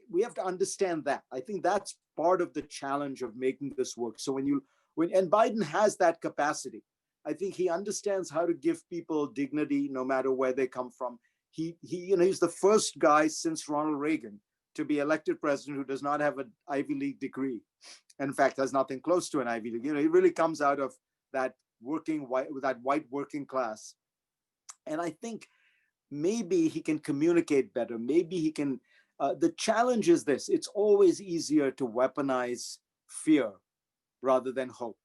understand that. I think that's part of the challenge of making this work. So and Biden has that capacity. I think he understands how to give people dignity no matter where they come from. He's the first guy since Ronald Reagan to be elected president who does not have an Ivy League degree. In fact, has nothing close to an Ivy League. He really comes out of that white working class. And I think maybe he can communicate better. Maybe he can. The challenge is this: it's always easier to weaponize fear rather than hope.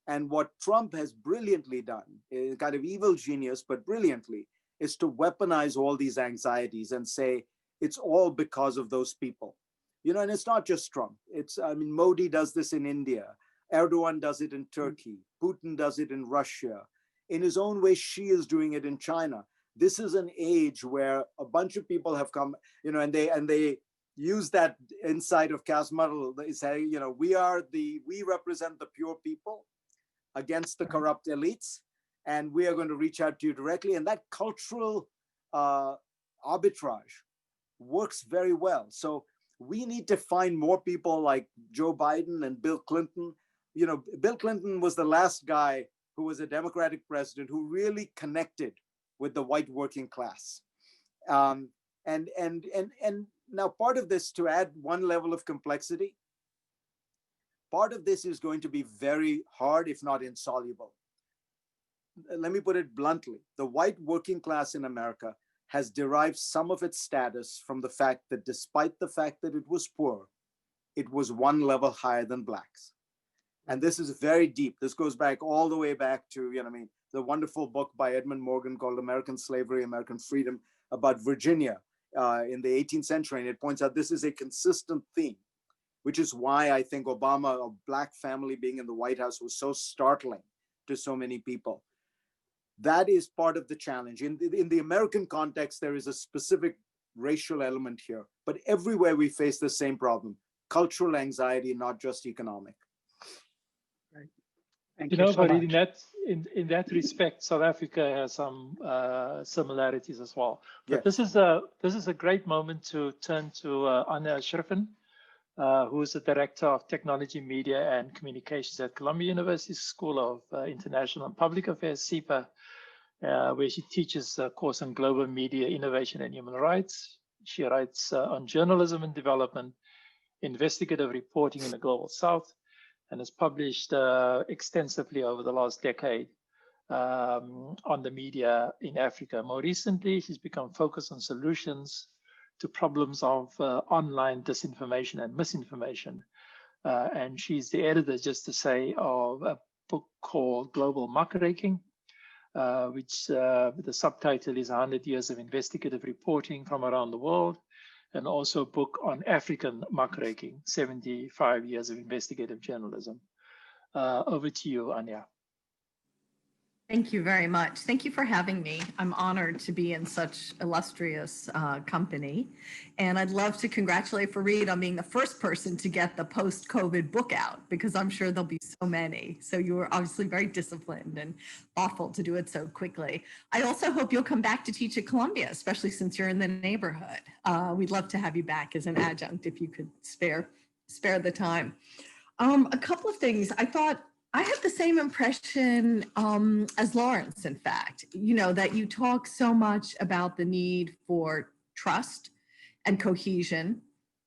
And what Trump has brilliantly done, a kind of evil genius, but brilliantly, is to weaponize all these anxieties and say it's all because of those people. And it's not just Trump. Modi does this in India. Erdogan does it in Turkey. Putin does it in Russia. In his own way, Xi is doing it in China. This is an age where a bunch of people have come, and they use that insight of Kasmarl. They say, we represent the pure people against the corrupt elites, and we are going to reach out to you directly. And that cultural arbitrage works very well. So we need to find more people like Joe Biden and Bill Clinton. Bill Clinton was the last guy who was a Democratic president who really connected with the white working class. And now part of this, to add one level of complexity, part of this is going to be very hard, if not insoluble. let me put it bluntly, the white working class in America has derived some of its status from the fact that despite the fact that it was poor, it was one level higher than blacks. And this is very deep. This goes back all the way back to, the wonderful book by Edmund Morgan called American Slavery, American Freedom, about Virginia in the 18th century. And it points out this is a consistent theme, which is why I think Obama, a black family being in the White House, was so startling to so many people. That is part of the challenge. In the American context, there is a specific racial element here, but everywhere we face the same problem, cultural anxiety, not just economic. Right. Thank you so Farid, much. in that respect, South Africa has some similarities as well. But Yes. this is a great moment to turn to Anya Schiffrin, who is the Director of Technology, Media and Communications at Columbia University School of International and Public Affairs, CIPA, where she teaches a course on global media, innovation and human rights. She writes on journalism and development, investigative reporting in the Global South, and has published extensively over the last decade on the media in Africa. More recently, she's become focused on solutions to problems of online disinformation and misinformation. And she's the editor, just to say, of a book called Global Muckraking, which the subtitle is 100 Years of Investigative Reporting from Around the World, and also a book on African muckraking, 75 Years of Investigative Journalism. Over to you, Anya. Thank you very much. Thank you for having me. I'm honored to be in such illustrious company. And I'd love to congratulate Farid on being the first person to get the post-COVID book out, because I'm sure there'll be so many. So you were obviously very disciplined and thoughtful to do it so quickly. I also hope you'll come back to teach at Columbia, especially since you're in the neighborhood. We'd love to have you back as an adjunct if you could spare the time. A couple of things. I had the same impression as Lawrence, in fact, that you talk so much about the need for trust and cohesion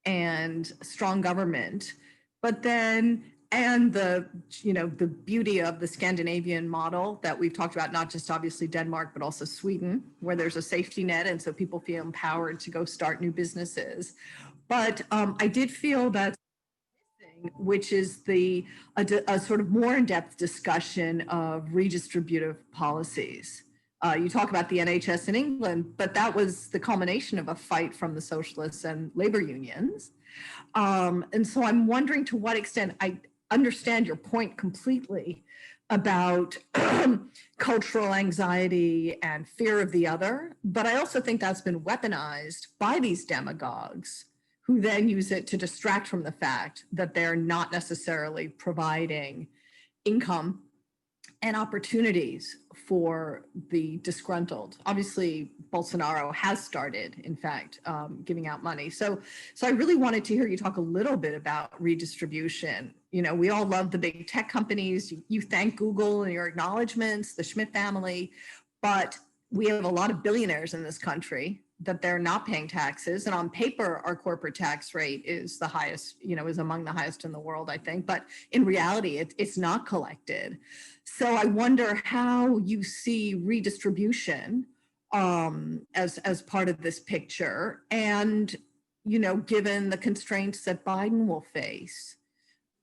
and strong government, but then, and the beauty of the Scandinavian model that we've talked about, not just obviously Denmark, but also Sweden, where there's a safety net. And so people feel empowered to go start new businesses. But I did feel that, which is a sort of more in-depth discussion of redistributive policies. You talk about the NHS in England, but that was the culmination of a fight from the socialists and labor unions. And so I'm wondering to what extent, I understand your point completely about cultural anxiety and fear of the other, but I also think that's been weaponized by these demagogues, who then use it to distract from the fact that they're not necessarily providing income and opportunities for the disgruntled. Obviously, Bolsonaro has started, in fact, giving out money. So I really wanted to hear you talk a little bit about redistribution. We all love the big tech companies. You thank Google in your acknowledgements, the Schmidt family, but we have a lot of billionaires in this country that they're not paying taxes. And on paper, our corporate tax rate is the highest, is among the highest in the world, I think. But in reality, it's not collected. So I wonder how you see redistribution as part of this picture. And, given the constraints that Biden will face,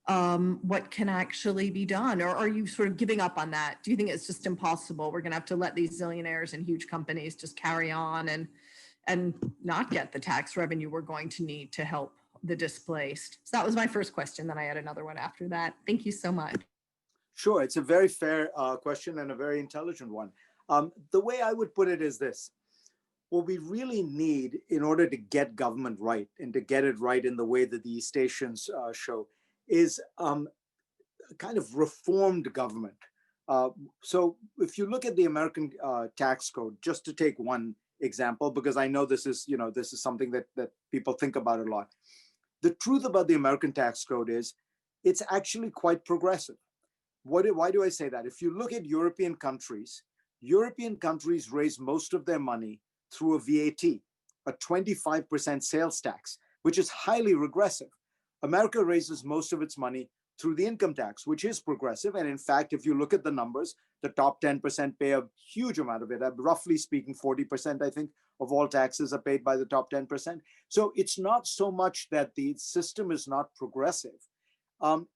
what can actually be done? Or are you sort of giving up on that? Do you think it's just impossible? We're going to have to let these zillionaires and huge companies just carry on and not get the tax revenue we're going to need to help the displaced? So that was my first question. Then I had another one after that. Thank you so much. Sure, it's a very fair question and a very intelligent one. The way I would put it is this. What we really need in order to get government right and to get it right in the way that these stations show is a kind of reformed government. So if you look at the American tax code, just to take one example, because I know this is something that people think about a lot. The truth about the American tax code is it's actually quite progressive. Why do I say that? If you look at European countries raise most of their money through a VAT, a 25% sales tax, which is highly regressive. America raises most of its money through the income tax, which is progressive. And in fact, if you look at the numbers, the top 10% pay a huge amount of it. Roughly speaking, 40%, I think, of all taxes are paid by the top 10%. So it's not so much that the system is not progressive.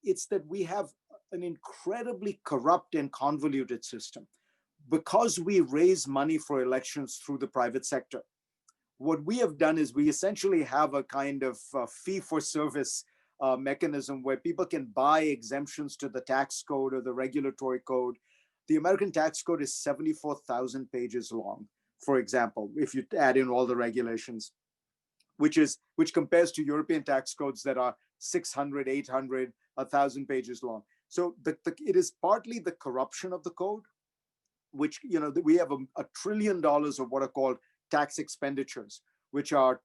It's that we have an incredibly corrupt and convoluted system. Because we raise money for elections through the private sector, what we have done is we essentially have a kind of fee-for-service mechanism where people can buy exemptions to the tax code or the regulatory code. The American tax code is 74,000 pages long, for example, if you add in all the regulations, which compares to European tax codes that are 600, 800, 1,000 pages long. So it is partly the corruption of the code, which, we have $1 trillion of what are called tax expenditures, which are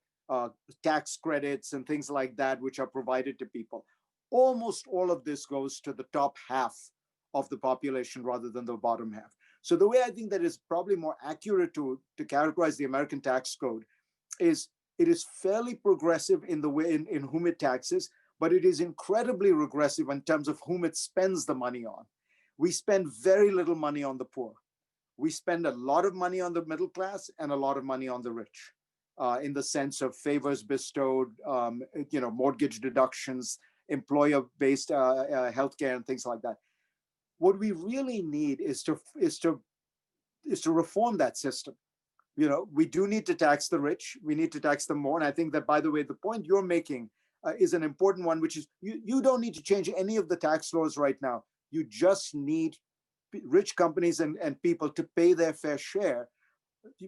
tax credits and things like that, which are provided to people. Almost all of this goes to the top half of the population rather than the bottom half. So the way I think that is probably more accurate to characterize the American tax code is it is fairly progressive in the way in whom it taxes, but it is incredibly regressive in terms of whom it spends the money on. We spend very little money on the poor. We spend a lot of money on the middle class and a lot of money on the rich, in the sense of favors bestowed, mortgage deductions, employer-based healthcare, and things like that. What we really need is to reform that system. We do need to tax the rich. We need to tax them more. And I think that, by the way, the point you're making is an important one, which is you don't need to change any of the tax laws right now. You just need rich companies and people to pay their fair share,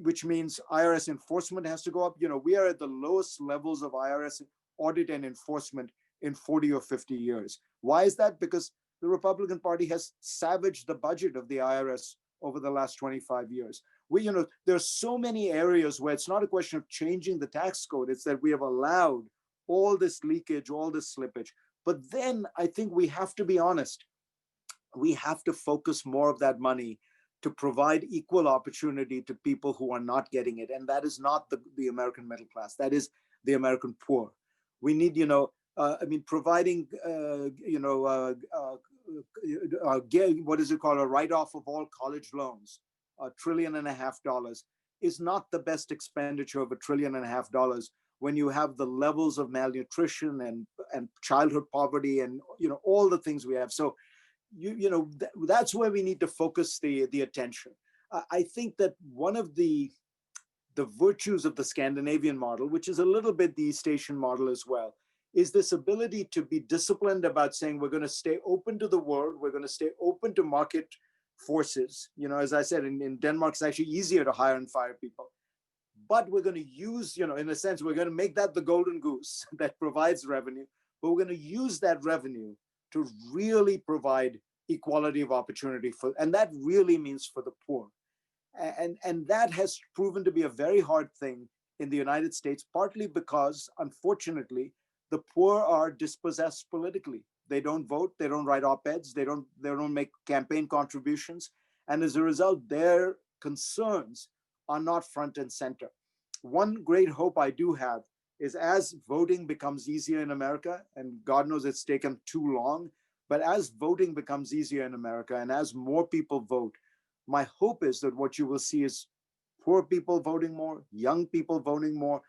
which means IRS enforcement has to go up. We are at the lowest levels of IRS audit and enforcement in 40 or 50 years. Why is that? Because the Republican Party has savaged the budget of the IRS over the last 25 years. There's so many areas where it's not a question of changing the tax code. It's that we have allowed all this leakage, all this slippage. But then I think we have to be honest. We have to focus more of that money to provide equal opportunity to people who are not getting it. And that is not the American middle class. That is the American poor. We need, providing, what is it called? A write-off of all college loans, $1.5 trillion is not the best expenditure of $1.5 trillion when you have the levels of malnutrition and childhood poverty and, all the things we have. So, that's where we need to focus the attention. I think that one of the virtues of the Scandinavian model, which is a little bit the East Asian model as well, is this ability to be disciplined about saying we're going to stay open to the world, we're going to stay open to market forces. As I said, in Denmark, it's actually easier to hire and fire people. But we're going to use, in a sense, we're going to make that the golden goose that provides revenue, but we're going to use that revenue to really provide equality of opportunity and that really means for the poor. And that has proven to be a very hard thing in the United States, partly because, unfortunately, the poor are dispossessed politically. They don't vote, they don't write op-eds, they don't make campaign contributions. And as a result, their concerns are not front and center. One great hope I do have is as voting becomes easier in America, and God knows it's taken too long, but as voting becomes easier in America and as more people vote, my hope is that what you will see is poor people voting more, young people voting more,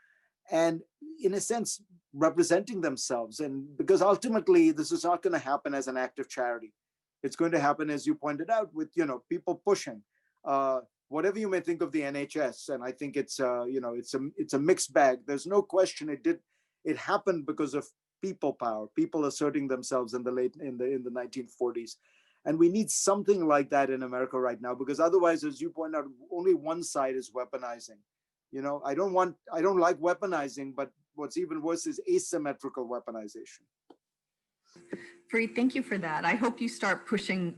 and in a sense, representing themselves. And because ultimately, this is not going to happen as an act of charity. It's going to happen, as you pointed out, with people pushing. Whatever you may think of the NHS, and I think it's a mixed bag. There's no question it happened because of people power, people asserting themselves in the 1940s, and we need something like that in America right now, because otherwise, as you point out, only one side is weaponizing. I don't like weaponizing, but what's even worse is asymmetrical weaponization. Fareed, thank you for that. I hope you start pushing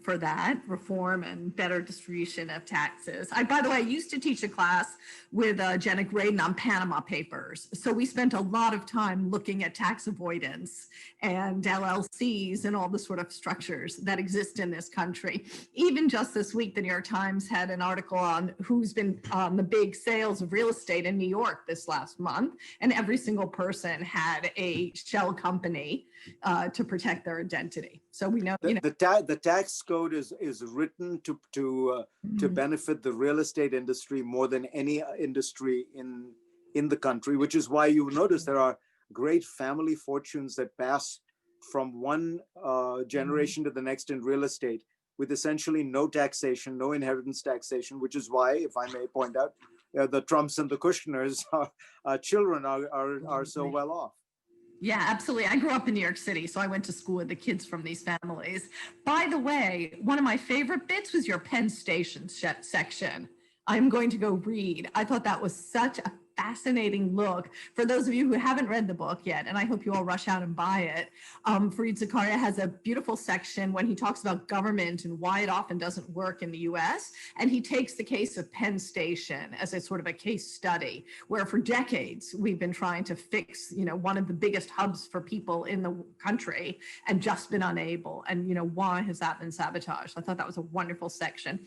for that reform and better distribution of taxes. By the way, I used to teach a class with Jenna Graydon on Panama Papers. So we spent a lot of time looking at tax avoidance and LLCs and all the sort of structures that exist in this country. Even just this week, the New York Times had an article on who's been on the big sales of real estate in New York this last month. And every single person had a shell company to protect protect their identity. So we know, the tax code is written to benefit the real estate industry more than any industry in the country, which is why you notice there are great family fortunes that pass from one generation to the next in real estate with essentially no taxation, no inheritance taxation, which is why, if I may point out, the Trumps and the Kushners' children are so well off. Yeah, absolutely. I grew up in New York City, so I went to school with the kids from these families. By the way, one of my favorite bits was your Penn Station section. I'm going to go read. I thought that was such a fascinating look. For those of you who haven't read the book yet, and I hope you all rush out and buy it, Fareed Zakaria has a beautiful section when he talks about government and why it often doesn't work in the US. And he takes the case of Penn Station as a sort of a case study, where for decades we've been trying to fix, one of the biggest hubs for people in the country and just been unable. And, why has that been sabotaged? I thought that was a wonderful section.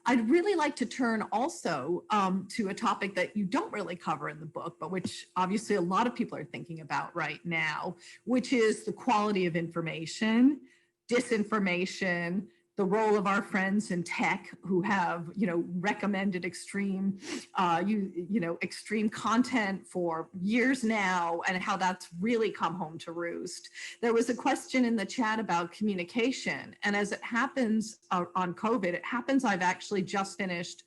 I'd really like to turn also to a topic that you don't really cover in the book, but which obviously a lot of people are thinking about right now, which is the quality of information, disinformation, the role of our friends in tech who have, recommended extreme, extreme content for years now, and how that's really come home to roost. There was a question in the chat about communication, and as it happens on COVID, I've actually just finished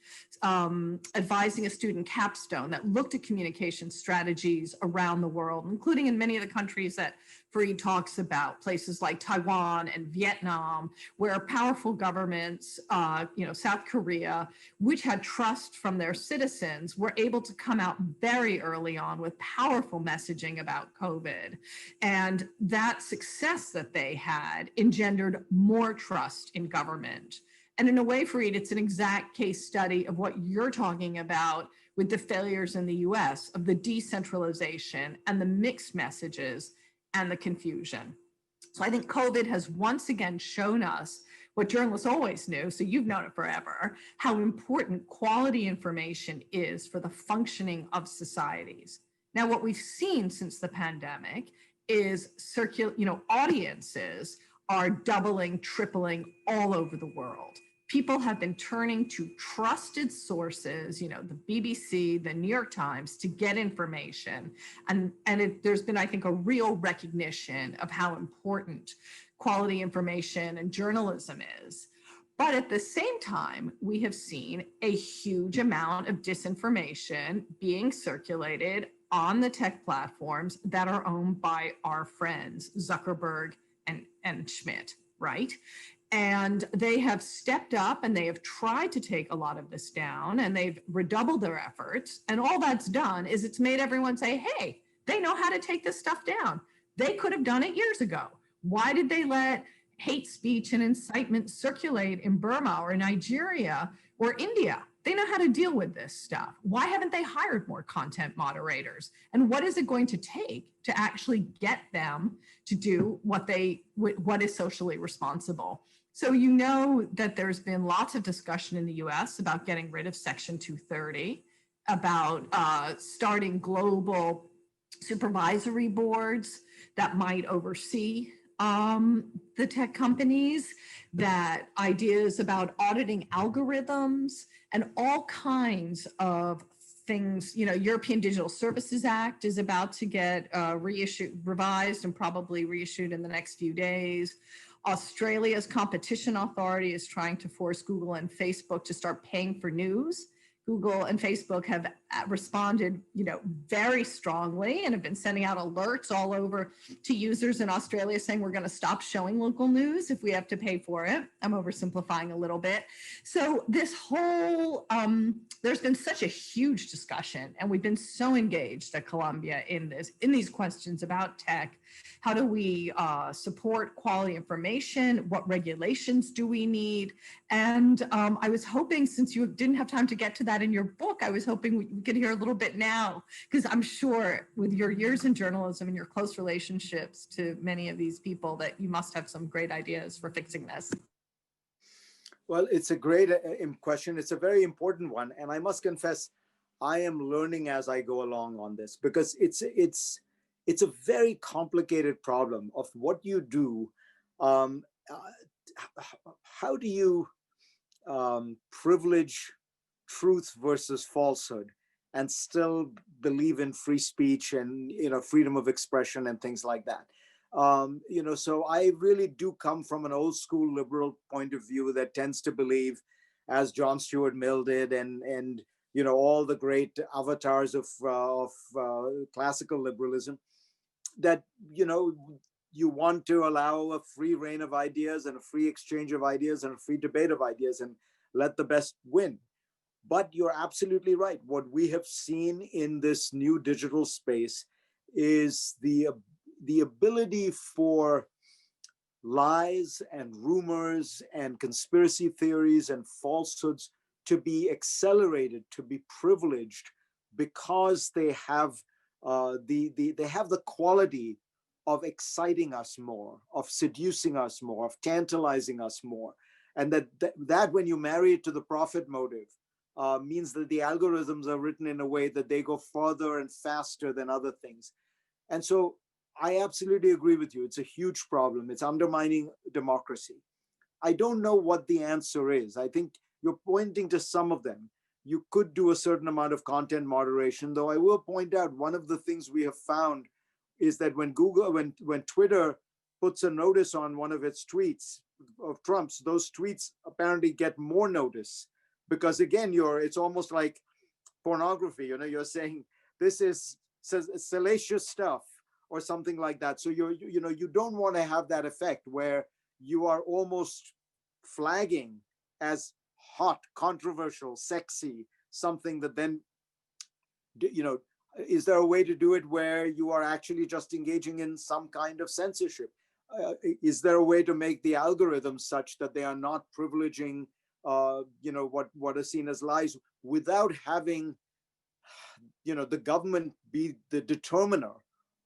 advising a student capstone that looked at communication strategies around the world, including in many of the countries that Fareed talks about, places like Taiwan and Vietnam, where powerful governments, South Korea, which had trust from their citizens, were able to come out very early on with powerful messaging about COVID. And that success that they had engendered more trust in government. And in a way, Fareed, it's an exact case study of what you're talking about with the failures in the US, of the decentralization and the mixed messages and the confusion. So I think COVID has once again shown us what journalists always knew, so you've known it forever, how important quality information is for the functioning of societies. Now, what we've seen since the pandemic is audiences are doubling, tripling all over the world. People have been turning to trusted sources, the BBC, the New York Times, to get information. And there's been, I think, a real recognition of how important quality information and journalism is. But at the same time, we have seen a huge amount of disinformation being circulated on the tech platforms that are owned by our friends, Zuckerberg and Schmidt, right? And they have stepped up and they have tried to take a lot of this down, and they've redoubled their efforts. And all that's done is it's made everyone say, hey, they know how to take this stuff down. They could have done it years ago. Why did they let hate speech and incitement circulate in Burma or Nigeria or India? They know how to deal with this stuff. Why haven't they hired more content moderators? And what is it going to take to actually get them to do what is socially responsible? So that there's been lots of discussion in the US about getting rid of Section 230, about starting global supervisory boards that might oversee the tech companies, that ideas about auditing algorithms and all kinds of things. European Digital Services Act is about to get revised and probably reissued in the next few days. Australia's competition authority is trying to force Google and Facebook to start paying for news. Google and Facebook have responded, very strongly and have been sending out alerts all over to users in Australia saying we're going to stop showing local news if we have to pay for it. I'm oversimplifying a little bit. So this whole, there's been such a huge discussion, and we've been so engaged at Columbia in these questions about tech. How do we support quality information? What regulations do we need? And I was hoping, since you didn't have time to get to that in your book, I was hoping we could hear a little bit now, because I'm sure with your years in journalism and your close relationships to many of these people that you must have some great ideas for fixing this. Well, it's a great question. It's a very important one. And I must confess, I am learning as I go along on this, because it's a very complicated problem of what you do. Um, how do you privilege truth versus falsehood and still believe in free speech and freedom of expression and things like that? So I really do come from an old school liberal point of view that tends to believe, as John Stuart Mill did, and all the great avatars of classical liberalism, that you want to allow a free reign of ideas and a free exchange of ideas and a free debate of ideas and let the best win. But you're absolutely right. What we have seen in this new digital space is the ability for lies and rumors and conspiracy theories and falsehoods to be accelerated, to be privileged, because they have they have the quality of exciting us more, of seducing us more, of tantalizing us more. And that when you marry it to the profit motive, means that the algorithms are written in a way that they go further and faster than other things. And so I absolutely agree with you. It's a huge problem. It's undermining democracy. I don't know what the answer is. I think you're pointing to some of them. You could do a certain amount of content moderation, though I will point out one of the things we have found is that when Twitter puts a notice on one of its tweets of Trump's, those tweets apparently get more notice, because again, it's almost like pornography. You're saying this is salacious stuff or something like that. So you don't want to have that effect where you are almost flagging as hot, controversial, sexy, something that then, is there a way to do it where you are actually just engaging in some kind of censorship? Is there a way to make the algorithms such that they are not privileging, what are seen as lies, without having, the government be the determiner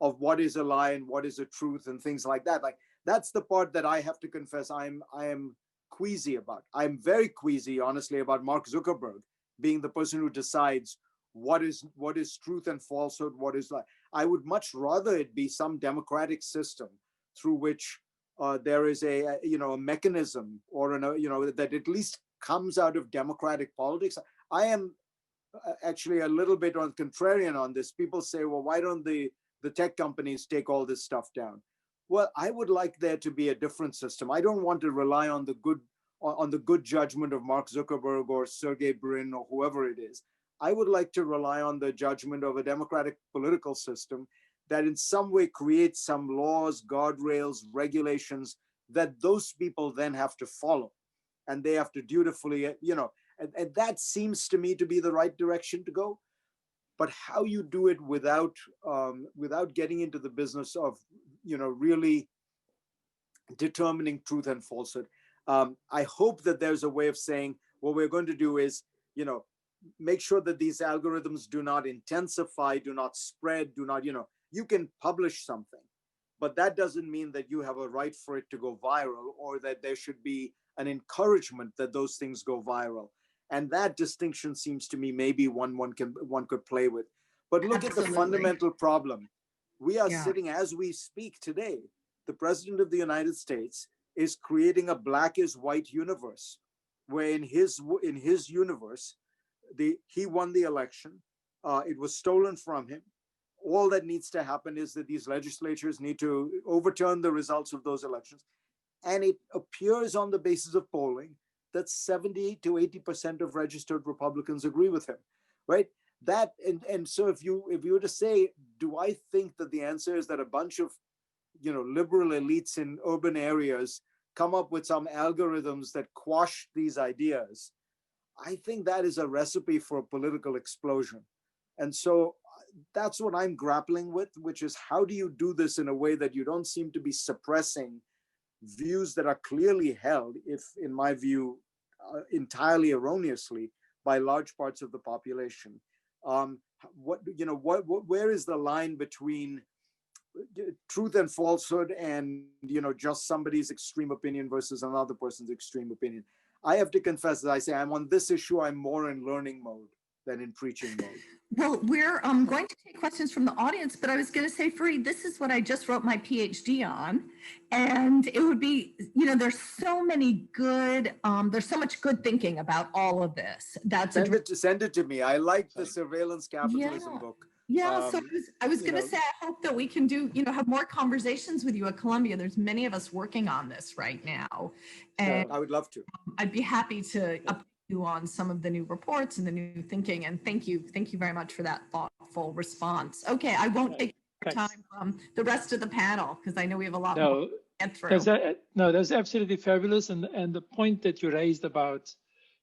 of what is a lie and what is a truth and things like that? Like, that's the part that I have to confess I am queasy about. I'm very queasy, honestly, about Mark Zuckerberg being the person who decides what is truth and falsehood, what is lie. I would much rather it be some democratic system through which there is a mechanism or that at least comes out of democratic politics. I am actually a little bit contrarian on this. People say, well, why don't the tech companies take all this stuff down? Well, I would like there to be a different system. I don't want to rely on the good judgment of Mark Zuckerberg or Sergey Brin or whoever it is. I would like to rely on the judgment of a democratic political system that in some way creates some laws, guardrails, regulations that those people then have to follow. And they have to dutifully, and that seems to me to be the right direction to go. But how you do it without getting into the business of, really determining truth and falsehood. I hope that there's a way of saying what we're going to do is, make sure that these algorithms do not intensify, do not spread, do not, you can publish something, but that doesn't mean that you have a right for it to go viral, or that there should be an encouragement that those things go viral. And that distinction seems to me maybe one could play with. But look Absolutely. At the fundamental problem. We are sitting, as we speak today, the President of the United States is creating a black is white universe, where in his universe, he won the election. It was stolen from him. All that needs to happen is that these legislatures need to overturn the results of those elections. And it appears on the basis of polling that 70 to 80% of registered Republicans agree with him, right? That and so if you were to say, do I think that the answer is that a bunch of liberal elites in urban areas come up with some algorithms that quash these ideas? I think that is a recipe for a political explosion. And so that's what I'm grappling with, which is how do you do this in a way that you don't seem to be suppressing views that are clearly held, if in my view, entirely erroneously, by large parts of the population. Where is the line between truth and falsehood and just somebody's extreme opinion versus another person's extreme opinion? I have to confess that I say I'm on this issue, I'm more in learning mode. than in preaching mode. Well, we're going to take questions from the audience, but I was going to say, Fareed, this is what I just wrote my PhD on. And it would be, there's so many good, there's so much good thinking about all of this. Send it to me. I like the surveillance capitalism book. Yeah, so I was going to say, I hope that we can do, have more conversations with you at Columbia. There's many of us working on this right now. And I would love to. I'd be happy to update you on some of the new reports and the new thinking. And thank you very much for that thoughtful response. Okay, I won't take time from the rest of the panel because I know we have a lot more to get through. That's absolutely fabulous. And the point that you raised about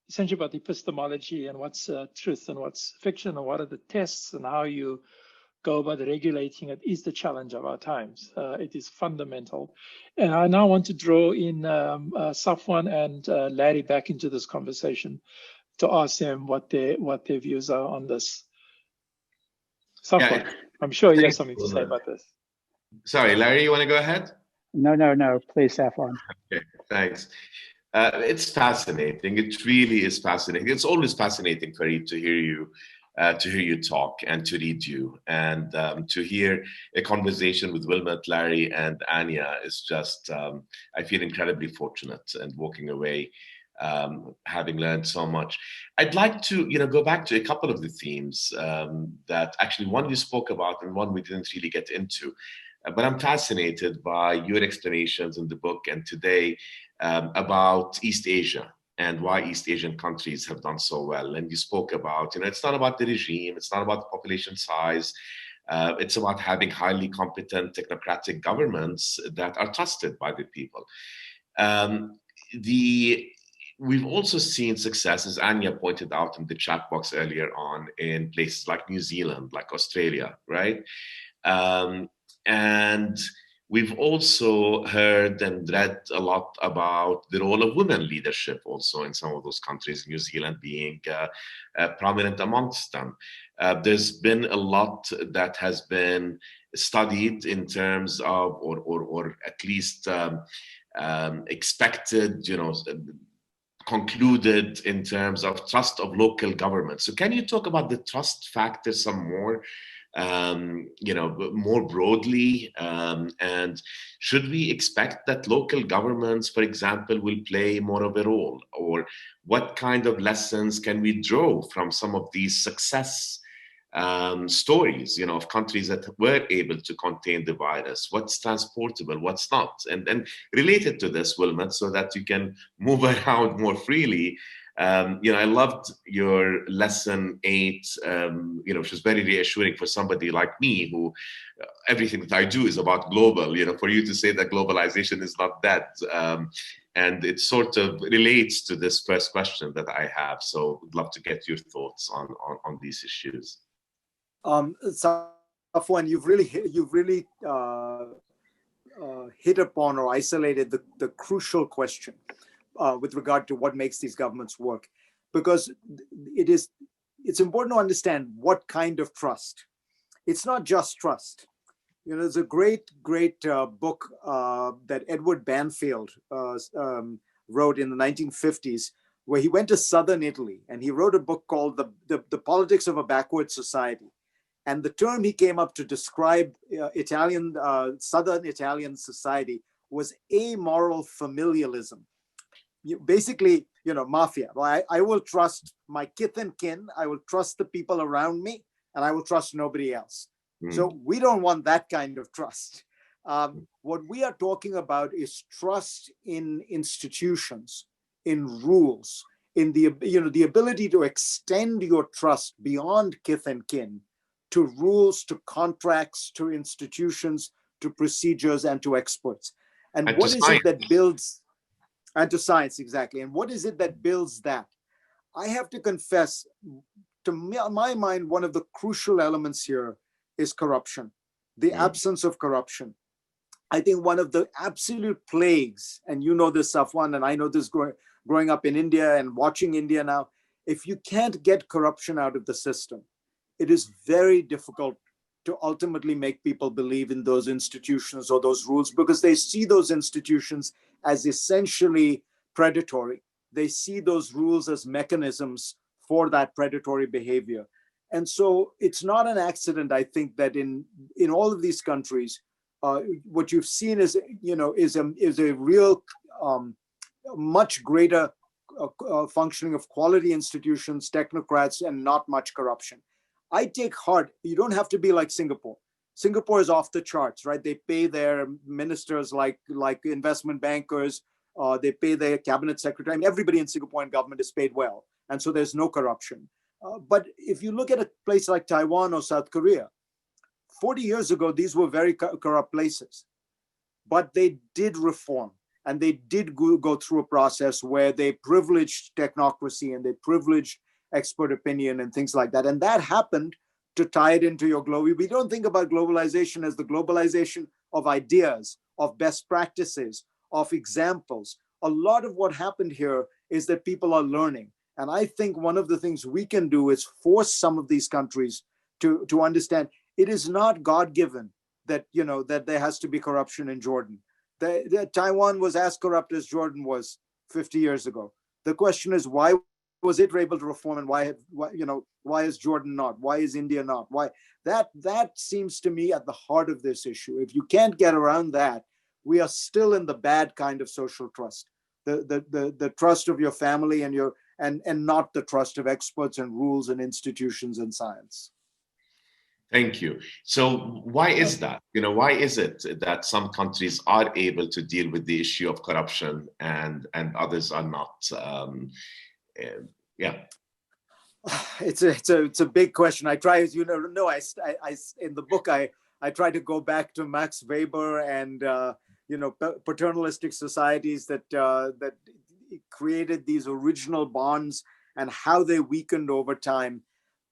essentially about epistemology and what's truth and what's fiction and what are the tests and how you go about regulating it is the challenge of our times. It is fundamental. And I now want to draw in Safwan and Larry back into this conversation to ask them what their views are on this. Safwan, I'm sure you have something to say about this. Sorry, Larry, you want to go ahead? No, please, Safwan. Okay, thanks. It's fascinating. It really is fascinating. It's always fascinating, Fareed, to hear you talk and to read you, and to hear a conversation with Wilmot, Larry, and Anya is just, I feel incredibly fortunate and walking away having learned so much. I'd like to, go back to a couple of the themes that actually one you spoke about and one we didn't really get into. But I'm fascinated by your explanations in the book and today about East Asia and why East Asian countries have done so well. And you spoke about, it's not about the regime, it's not about the population size, it's about having highly competent technocratic governments that are trusted by the people. We've also seen success, as Anya pointed out in the chat box earlier on, in places like New Zealand, like Australia, right? And we've also heard and read a lot about the role of women leadership also in some of those countries, New Zealand being prominent amongst them. There's been a lot that has been studied in terms of, or at least expected, concluded in terms of trust of local government. So can you talk about the trust factor some more? More broadly, and should we expect that local governments, for example, will play more of a role, or what kind of lessons can we draw from some of these success stories, of countries that were able to contain the virus? What's transportable, what's not? And related to this, Wilmot, so that you can move around more freely. I loved your lesson 8, which was very reassuring for somebody like me who everything that I do is about global, for you to say that globalization is not dead. And it sort of relates to this first question that I have. So I'd love to get your thoughts on these issues. Safwan, you've really hit upon or isolated the crucial question with regard to what makes these governments work, because it's important to understand what kind of trust. It's not just trust. There's a great book that Edward Banfield wrote in the 1950s, where he went to southern Italy and he wrote a book called The Politics of a Backward Society. And the term he came up to describe southern Italian society was amoral familialism. Basically, mafia. I will trust my kith and kin, I will trust the people around me, and I will trust nobody else. So we don't want that kind of trust. What we are talking about is trust in institutions, in rules, in the ability to extend your trust beyond kith and kin to rules, to contracts, to institutions, to procedures, and to experts. And what is it that builds, and to science, exactly. And what is it that builds that? I have to confess, to my mind, one of the crucial elements here is corruption, the absence of corruption. I think one of the absolute plagues, and you know this, Safwan, and I know this growing up in India and watching India now, if you can't get corruption out of the system, it is very difficult to ultimately make people believe in those institutions or those rules, because they see those institutions as essentially predatory. They see those rules as mechanisms for that predatory behavior. And so it's not an accident, I think, that in all of these countries, what you've seen is, is a real much greater functioning of quality institutions, technocrats, and not much corruption. I take heart, you don't have to be like Singapore. Singapore is off the charts, right? They pay their ministers like investment bankers, they pay their cabinet secretary. I mean, everybody in Singapore and government is paid well. And so there's no corruption. But if you look at a place like Taiwan or South Korea, 40 years ago, these were very corrupt places, but they did reform. And they did go through a process where they privileged technocracy and they privileged expert opinion and things like that. And that happened to tie it into your global. We don't think about globalization as the globalization of ideas, of best practices, of examples. A lot of what happened here is that people are learning. And I think one of the things we can do is force some of these countries to understand it is not God-given that, that there has to be corruption in Jordan. Taiwan was as corrupt as Jordan was 50 years ago. The question is, why was it able to reform, and why is Jordan not? Why is India not? Why? That seems to me at the heart of this issue. If you can't get around that, we are still in the bad kind of social trust, the trust of your family and not the trust of experts and rules and institutions and science. Thank you. So why is that? Why is it that some countries are able to deal with the issue of corruption and others are not? It's a big question. I try, as you know, I in the book I try to go back to Max Weber and paternalistic societies that created these original bonds and how they weakened over time.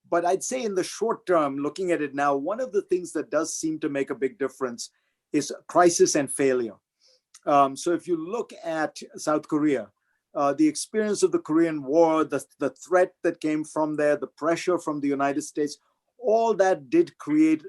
But I'd say in the short term, looking at it now, one of the things that does seem to make a big difference is crisis and failure. So if you look at South Korea, the experience of the Korean War, the threat that came from there, the pressure from the United States, all that did create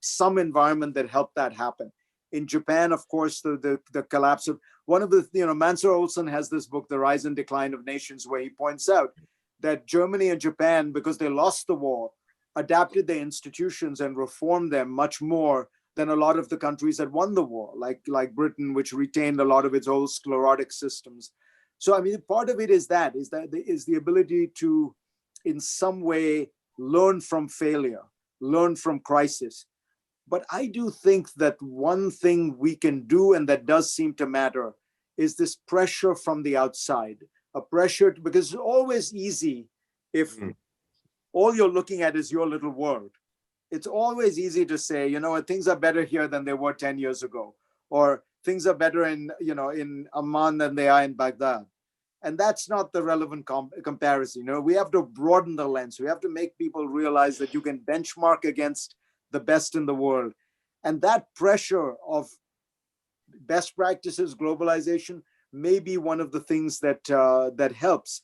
some environment that helped that happen. In Japan, of course, the collapse of one of the, Mansur Olson has this book, The Rise and Decline of Nations, where he points out that Germany and Japan, because they lost the war, adapted their institutions and reformed them much more than a lot of the countries that won the war, like Britain, which retained a lot of its old sclerotic systems. So, I mean, part of it is the ability to, in some way, learn from failure, learn from crisis. But I do think that one thing we can do, and that does seem to matter, is this pressure from the outside. A pressure, because it's always easy if all you're looking at is your little world. It's always easy to say, things are better here than they were 10 years ago, or things are better in Amman than they are in Baghdad. And that's not the relevant comparison. We have to broaden the lens. We have to make people realize that you can benchmark against the best in the world. And that pressure of best practices, globalization, may be one of the things that helps.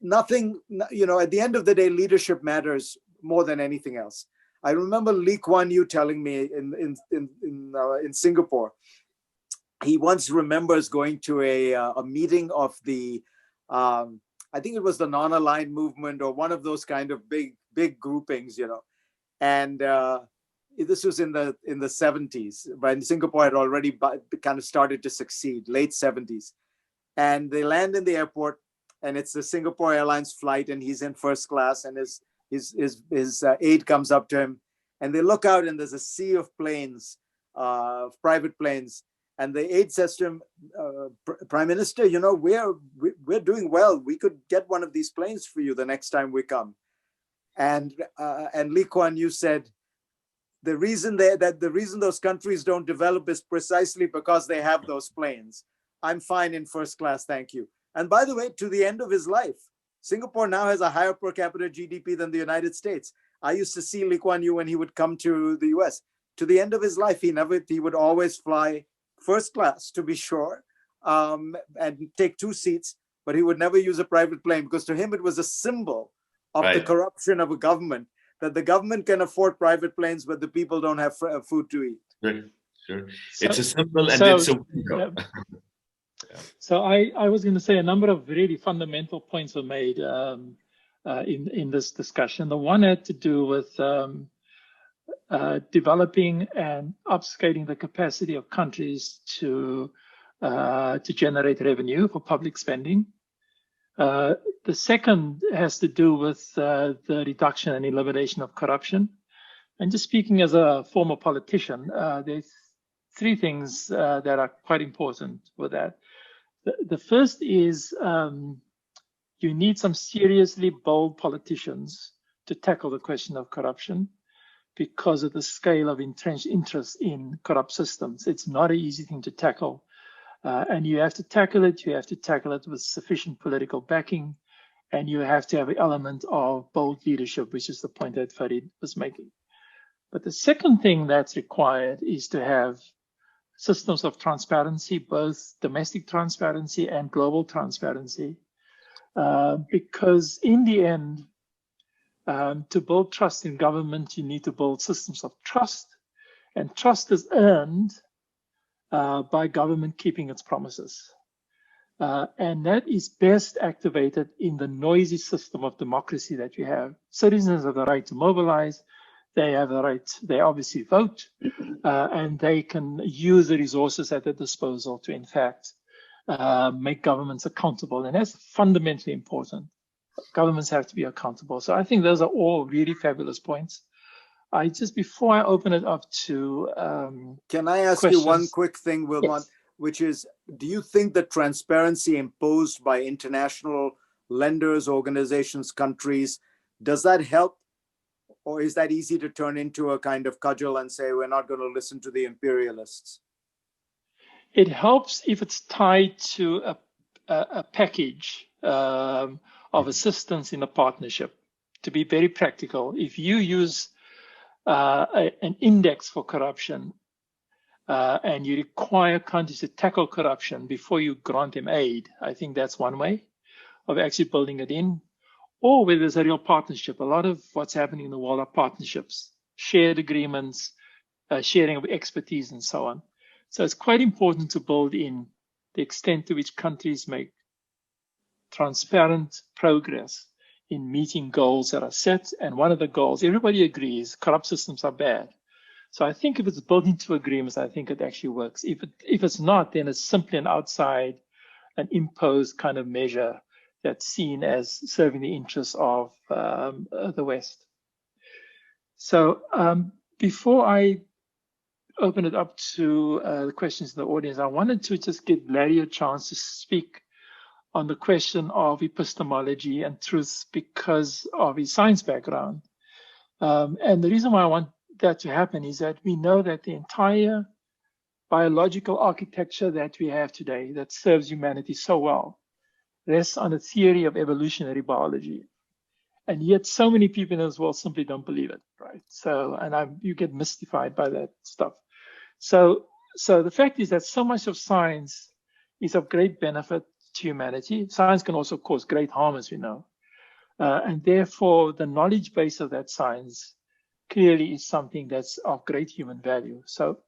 Nothing, at the end of the day, leadership matters more than anything else. I remember Lee Kuan Yew telling me in Singapore, he once remembers going to a meeting of the, I think it was the non-aligned movement or one of those kind of big groupings, and this was in the 70s, but Singapore had already kind of started to succeed, late 70s. And they land in the airport, and it's the Singapore Airlines flight, and he's in first class, and his aide comes up to him, and they look out, and there's a sea of planes, private planes, and the aide says to him, Prime Minister, we're doing well. We could get one of these planes for you the next time we come. And Lee Kuan Yew said, the reason those countries don't develop is precisely because they have those planes. I'm fine in first class, thank you. And by the way, to the end of his life, Singapore now has a higher per capita GDP than the United States. I used to see Lee Kuan Yew when he would come to the US. To the end of his life, he would always fly first class, to be sure, and take 2 seats, but he would never use a private plane, because to him it was a symbol of the corruption of a government, that the government can afford private planes, but the people don't have food to eat. Sure. It's a symbol and it's a window. So I was going to say a number of really fundamental points were made in this discussion. The one had to do with developing and upscaling the capacity of countries to generate revenue for public spending. The second has to do with the reduction and elimination of corruption. And just speaking as a former politician, there's three things that are quite important with that. The first is you need some seriously bold politicians to tackle the question of corruption because of the scale of entrenched interest in corrupt systems. It's not an easy thing to tackle. And you have to tackle it. You have to tackle it with sufficient political backing. And you have to have an element of bold leadership, which is the point that Farid was making. But the second thing that's required is to have systems of transparency, both domestic transparency and global transparency. Because in the end, to build trust in government, you need to build systems of trust. And trust is earned by government keeping its promises. And that is best activated in the noisy system of democracy that we have. Citizens have the right to mobilize. They have the right, they obviously vote, and they can use the resources at their disposal to, in fact, make governments accountable. And that's fundamentally important. Governments have to be accountable. So I think those are all really fabulous points. Before I open it up to can I ask questions, you one quick thing, Wilmot, yes. Which is, do you think the transparency imposed by international lenders, organizations, countries, does that help? Or is that easy to turn into a kind of cudgel and say, we're not going to listen to the imperialists? It helps if it's tied to a package of assistance in a partnership. To be very practical, if you use an index for corruption and you require countries to tackle corruption before you grant them aid, I think that's one way of actually building it in. Or where there's a real partnership. A lot of what's happening in the world are partnerships, shared agreements, sharing of expertise, and so on. So it's quite important to build in the extent to which countries make transparent progress in meeting goals that are set. And one of the goals, everybody agrees, corrupt systems are bad. So I think if it's built into agreements, I think it actually works. If it's not, then it's simply an outside, an imposed kind of measure that's seen as serving the interests of the West. So before I open it up to the questions in the audience, I wanted to just give Larry a chance to speak on the question of epistemology and truth because of his science background. And the reason why I want that to happen is that we know that the entire biological architecture that we have today that serves humanity so well rests on a theory of evolutionary biology. And yet so many people in this world simply don't believe it, right? So, and you get mystified by that stuff. So the fact is that so much of science is of great benefit to humanity. Science can also cause great harm, as we know. And therefore, the knowledge base of that science clearly is something that's of great human value. So,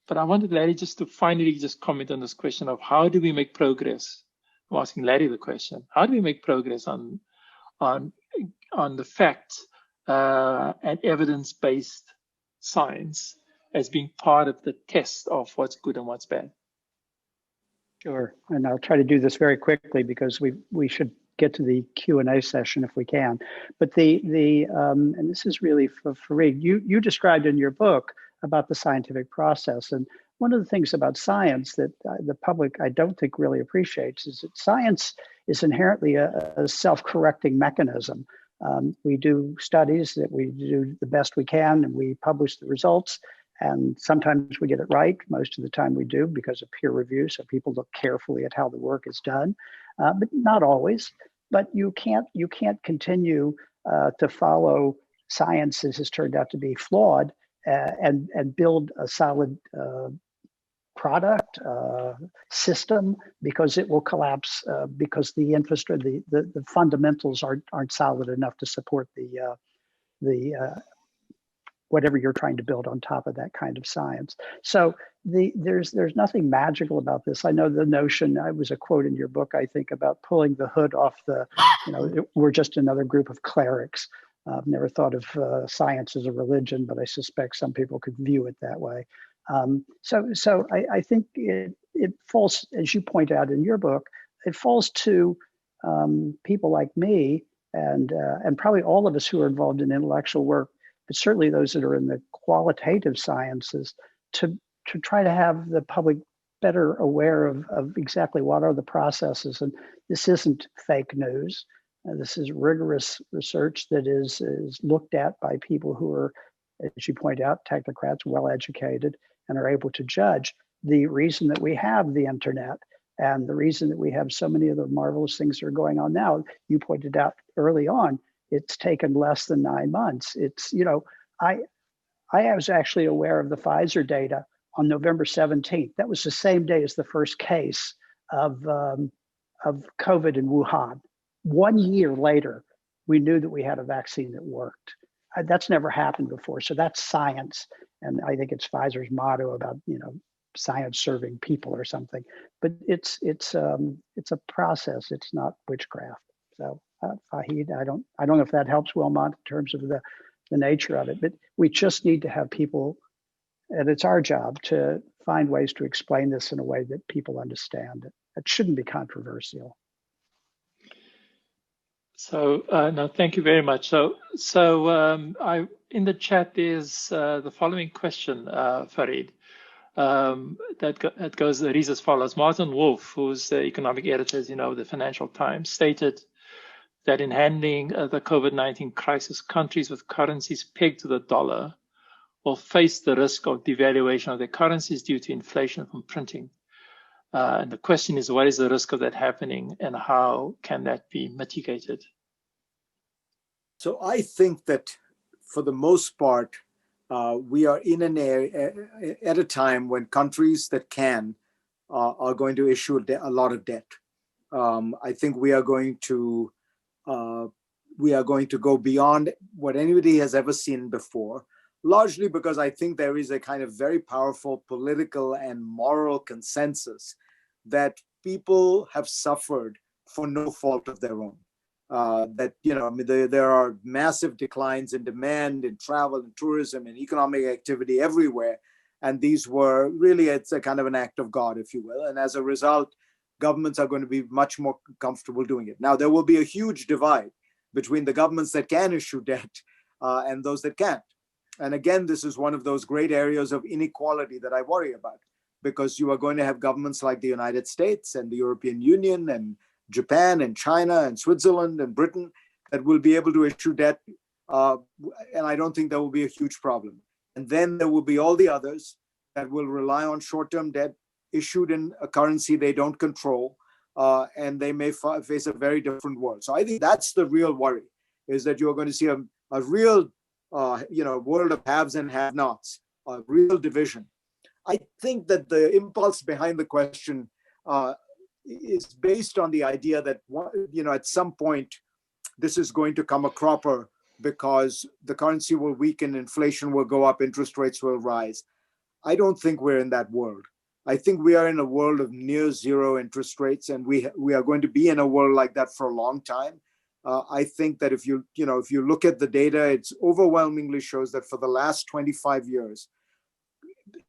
but I wanted Larry just to finally just comment on this question of how do we make progress? I'm asking Larry the question. How do we make progress on the fact and evidence-based science as being part of the test of what's good and what's bad? Sure, and I'll try to do this very quickly because we should get to the Q&A session if we can. But and this is really for Farid. You described in your book about the scientific process, and one of the things about science that the public I don't think really appreciates is that science is inherently a self-correcting mechanism. We do studies that we do the best we can, and we publish the results. And sometimes we get it right. Most of the time we do because of peer review. So people look carefully at how the work is done, but not always. But you can't continue to follow science as has turned out to be flawed and build a solid product system because it will collapse because the infrastructure, the fundamentals aren't solid enough to support the whatever you're trying to build on top of that kind of science. So there's nothing magical about this. I know the notion, I was a quote in your book, I think, about pulling the hood off the, we're just another group of clerics. I've never thought of science as a religion, but I suspect some people could view it that way. So I think it falls, as you point out in your book, it falls to people like me and probably all of us who are involved in intellectual work, but certainly those that are in the qualitative sciences, to try to have the public better aware of exactly what are the processes. And this isn't fake news. This is rigorous research that is looked at by people who are, as you point out, technocrats, well-educated, and are able to judge. The reason that we have the internet and the reason that we have so many of the marvelous things that are going on now, you pointed out early on, it's taken less than 9 months. It's, I was actually aware of the Pfizer data on November 17th. That was the same day as the first case of COVID in Wuhan. 1 year later, we knew that we had a vaccine that worked. That's never happened before. So that's science. And I think it's Pfizer's motto about, science serving people or something. But it's a process. It's not witchcraft. So Fahid, I don't know if that helps Wilmot in terms of the nature of it, but we just need to have people, and it's our job to find ways to explain this in a way that people understand it. It shouldn't be controversial. So no, thank you very much. So I in the chat there's the following question, Farid, that reads as follows. Martin Wolf, who's the economic editor, as you know, of the Financial Times, stated that in handling the COVID-19 crisis, countries with currencies pegged to the dollar will face the risk of devaluation of their currencies due to inflation from printing. And the question is, what is the risk of that happening and how can that be mitigated? So I think that for the most part, we are in an area at a time when countries that can are going to issue a lot of debt. I think we are going to go beyond what anybody has ever seen before, largely because I think there is a kind of very powerful political and moral consensus that people have suffered for no fault of their own. There are massive declines in demand, in travel, and tourism, and economic activity everywhere. And these were really, it's a kind of an act of God, if you will. And as a result, governments are going to be much more comfortable doing it. Now, there will be a huge divide between the governments that can issue debt and those that can't. And again, this is one of those great areas of inequality that I worry about, because you are going to have governments like the United States and the European Union and Japan and China and Switzerland and Britain that will be able to issue debt. And I don't think there will be a huge problem. And then there will be all the others that will rely on short-term debt issued in a currency they don't control, and they may face a very different world. So I think that's the real worry, is that you're going to see a real world of haves and have-nots, a real division. I think that the impulse behind the question is based on the idea that, at some point, this is going to come a cropper because the currency will weaken, inflation will go up, interest rates will rise. I don't think we're in that world. I think we are in a world of near zero interest rates, and we are going to be in a world like that for a long time. I think that if you look at the data, it's overwhelmingly shows that for the last 25 years,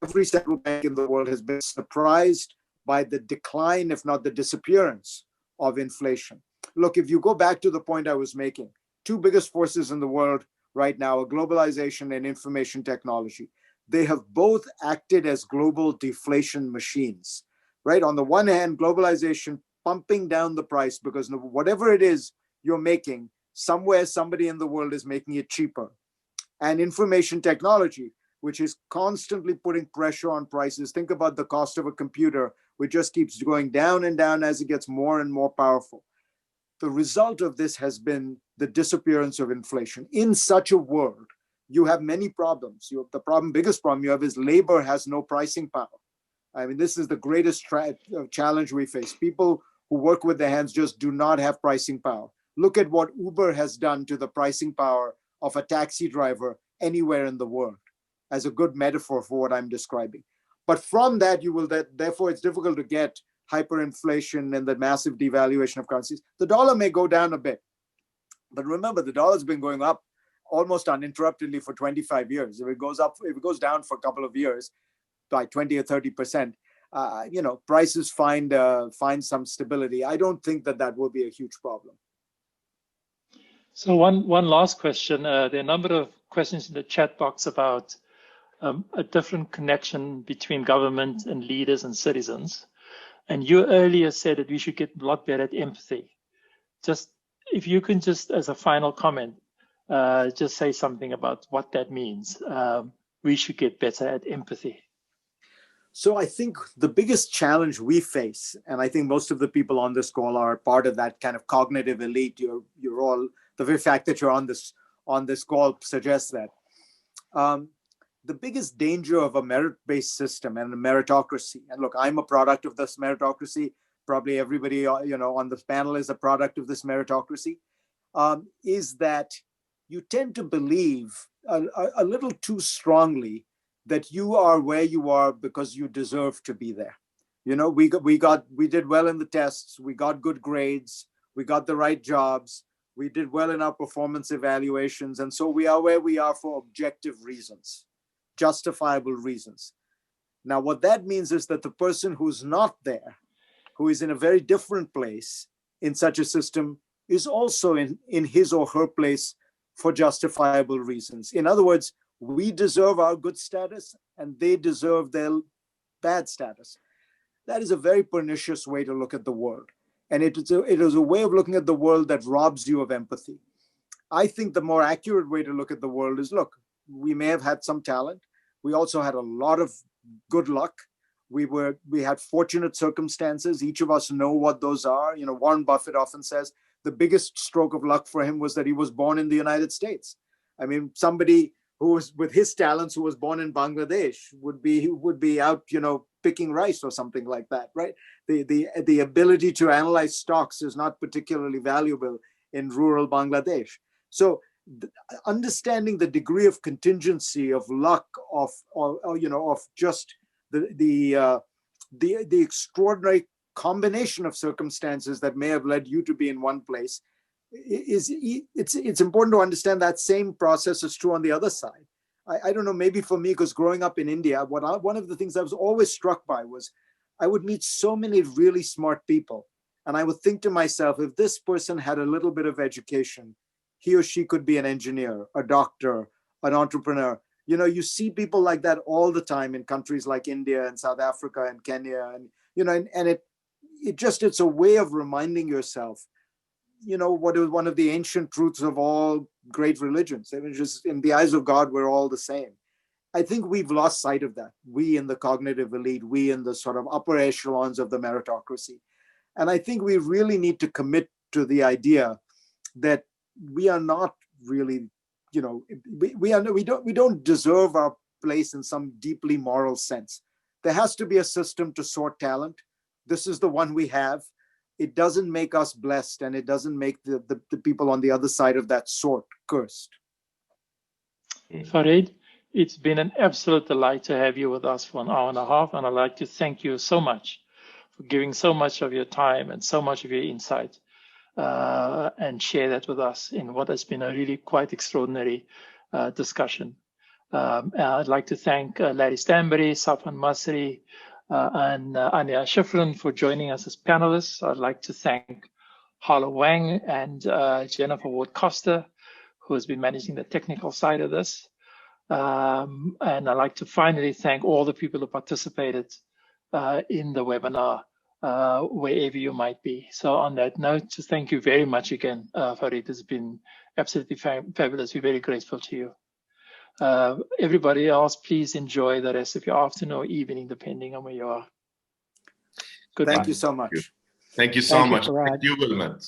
every central bank in the world has been surprised by the decline, if not the disappearance, of inflation. Look, if you go back to the point I was making, two biggest forces in the world right now are globalization and information technology. They have both acted as global deflation machines, right? On the one hand, globalization pumping down the price because whatever it is you're making, somewhere somebody in the world is making it cheaper. And information technology, which is constantly putting pressure on prices. Think about the cost of a computer, which just keeps going down and down as it gets more and more powerful. The result of this has been the disappearance of inflation. In such a world, you have many problems. Biggest problem you have is labor has no pricing power. I mean, this is the greatest challenge we face. People who work with their hands just do not have pricing power. Look at what Uber has done to the pricing power of a taxi driver anywhere in the world as a good metaphor for what I'm describing. But from that, you will, therefore, it's difficult to get hyperinflation and the massive devaluation of currencies. The dollar may go down a bit. But remember, the dollar's been going up almost uninterruptedly for 25 years. If it goes down for a couple of years by 20 or 30%, prices find some stability. I don't think that will be a huge problem. So one last question. There are a number of questions in the chat box about a different connection between government and leaders and citizens. And you earlier said that we should get a lot better at empathy. Just if you can just, as a final comment, just say something about what that means. We should get better at empathy. So I think the biggest challenge we face, and I think most of the people on this call are part of that kind of cognitive elite. You're all, the very fact that you're on this call suggests that. The biggest danger of a merit-based system and a meritocracy, and look, I'm a product of this meritocracy. Probably everybody on this panel is a product of this meritocracy, is that you tend to believe a little too strongly that you are where you are because you deserve to be there. We did well in the tests, we got good grades, we got the right jobs, we did well in our performance evaluations, and so we are where we are for objective reasons, justifiable reasons. Now, what that means is that the person who's not there, who is in a very different place in such a system, is also in his or her place for justifiable reasons. In other words, we deserve our good status and they deserve their bad status. That is a very pernicious way to look at the world. And it is a way of looking at the world that robs you of empathy. I think the more accurate way to look at the world is, look, we may have had some talent. We also had a lot of good luck. We had fortunate circumstances. Each of us know what those are. Warren Buffett often says the biggest stroke of luck for him was that he was born in the United States. I mean, somebody who was with his talents, who was born in Bangladesh, would be out, picking rice or something like that, right? The ability to analyze stocks is not particularly valuable in rural Bangladesh. So understanding the degree of contingency, of luck, of just the extraordinary combination of circumstances that may have led you to be in one place, it's important to understand that same process is true on the other side. I don't know, maybe for me, because growing up in India, one of the things I was always struck by was I would meet so many really smart people, and I would think to myself, if this person had a little bit of education, he or she could be an engineer, a doctor, an entrepreneur. You see people like that all the time in countries like India and South Africa and Kenya, and it's a way of reminding yourself, what is one of the ancient truths of all great religions. I mean, just in the eyes of God, we're all the same. I think we've lost sight of that. We in the cognitive elite, we in the sort of upper echelons of the meritocracy. And I think we really need to commit to the idea that we are not really, we don't deserve our place in some deeply moral sense. There has to be a system to sort talent. This is the one we have. It doesn't make us blessed, and it doesn't make the people on the other side of that sort cursed. Farid, it's been an absolute delight to have you with us for an hour and a half, and I'd like to thank you so much for giving so much of your time and so much of your insight, and share that with us in what has been a really quite extraordinary discussion. I'd like to thank Larry Stanberry, Safwan Masri, and Anya Schiffrin for joining us as panelists. I'd like to thank Harlow Wang and Jennifer Ward-Costa, who has been managing the technical side of this. And I'd like to finally thank all the people who participated in the webinar, wherever you might be. So on that note, just thank you very much again, Farid. It's been absolutely fabulous. We're very grateful to you. Everybody else, please enjoy the rest of your afternoon or evening, depending on where you are. Goodbye. Thank you so much. Thank you so much. Thank you, Wilmot.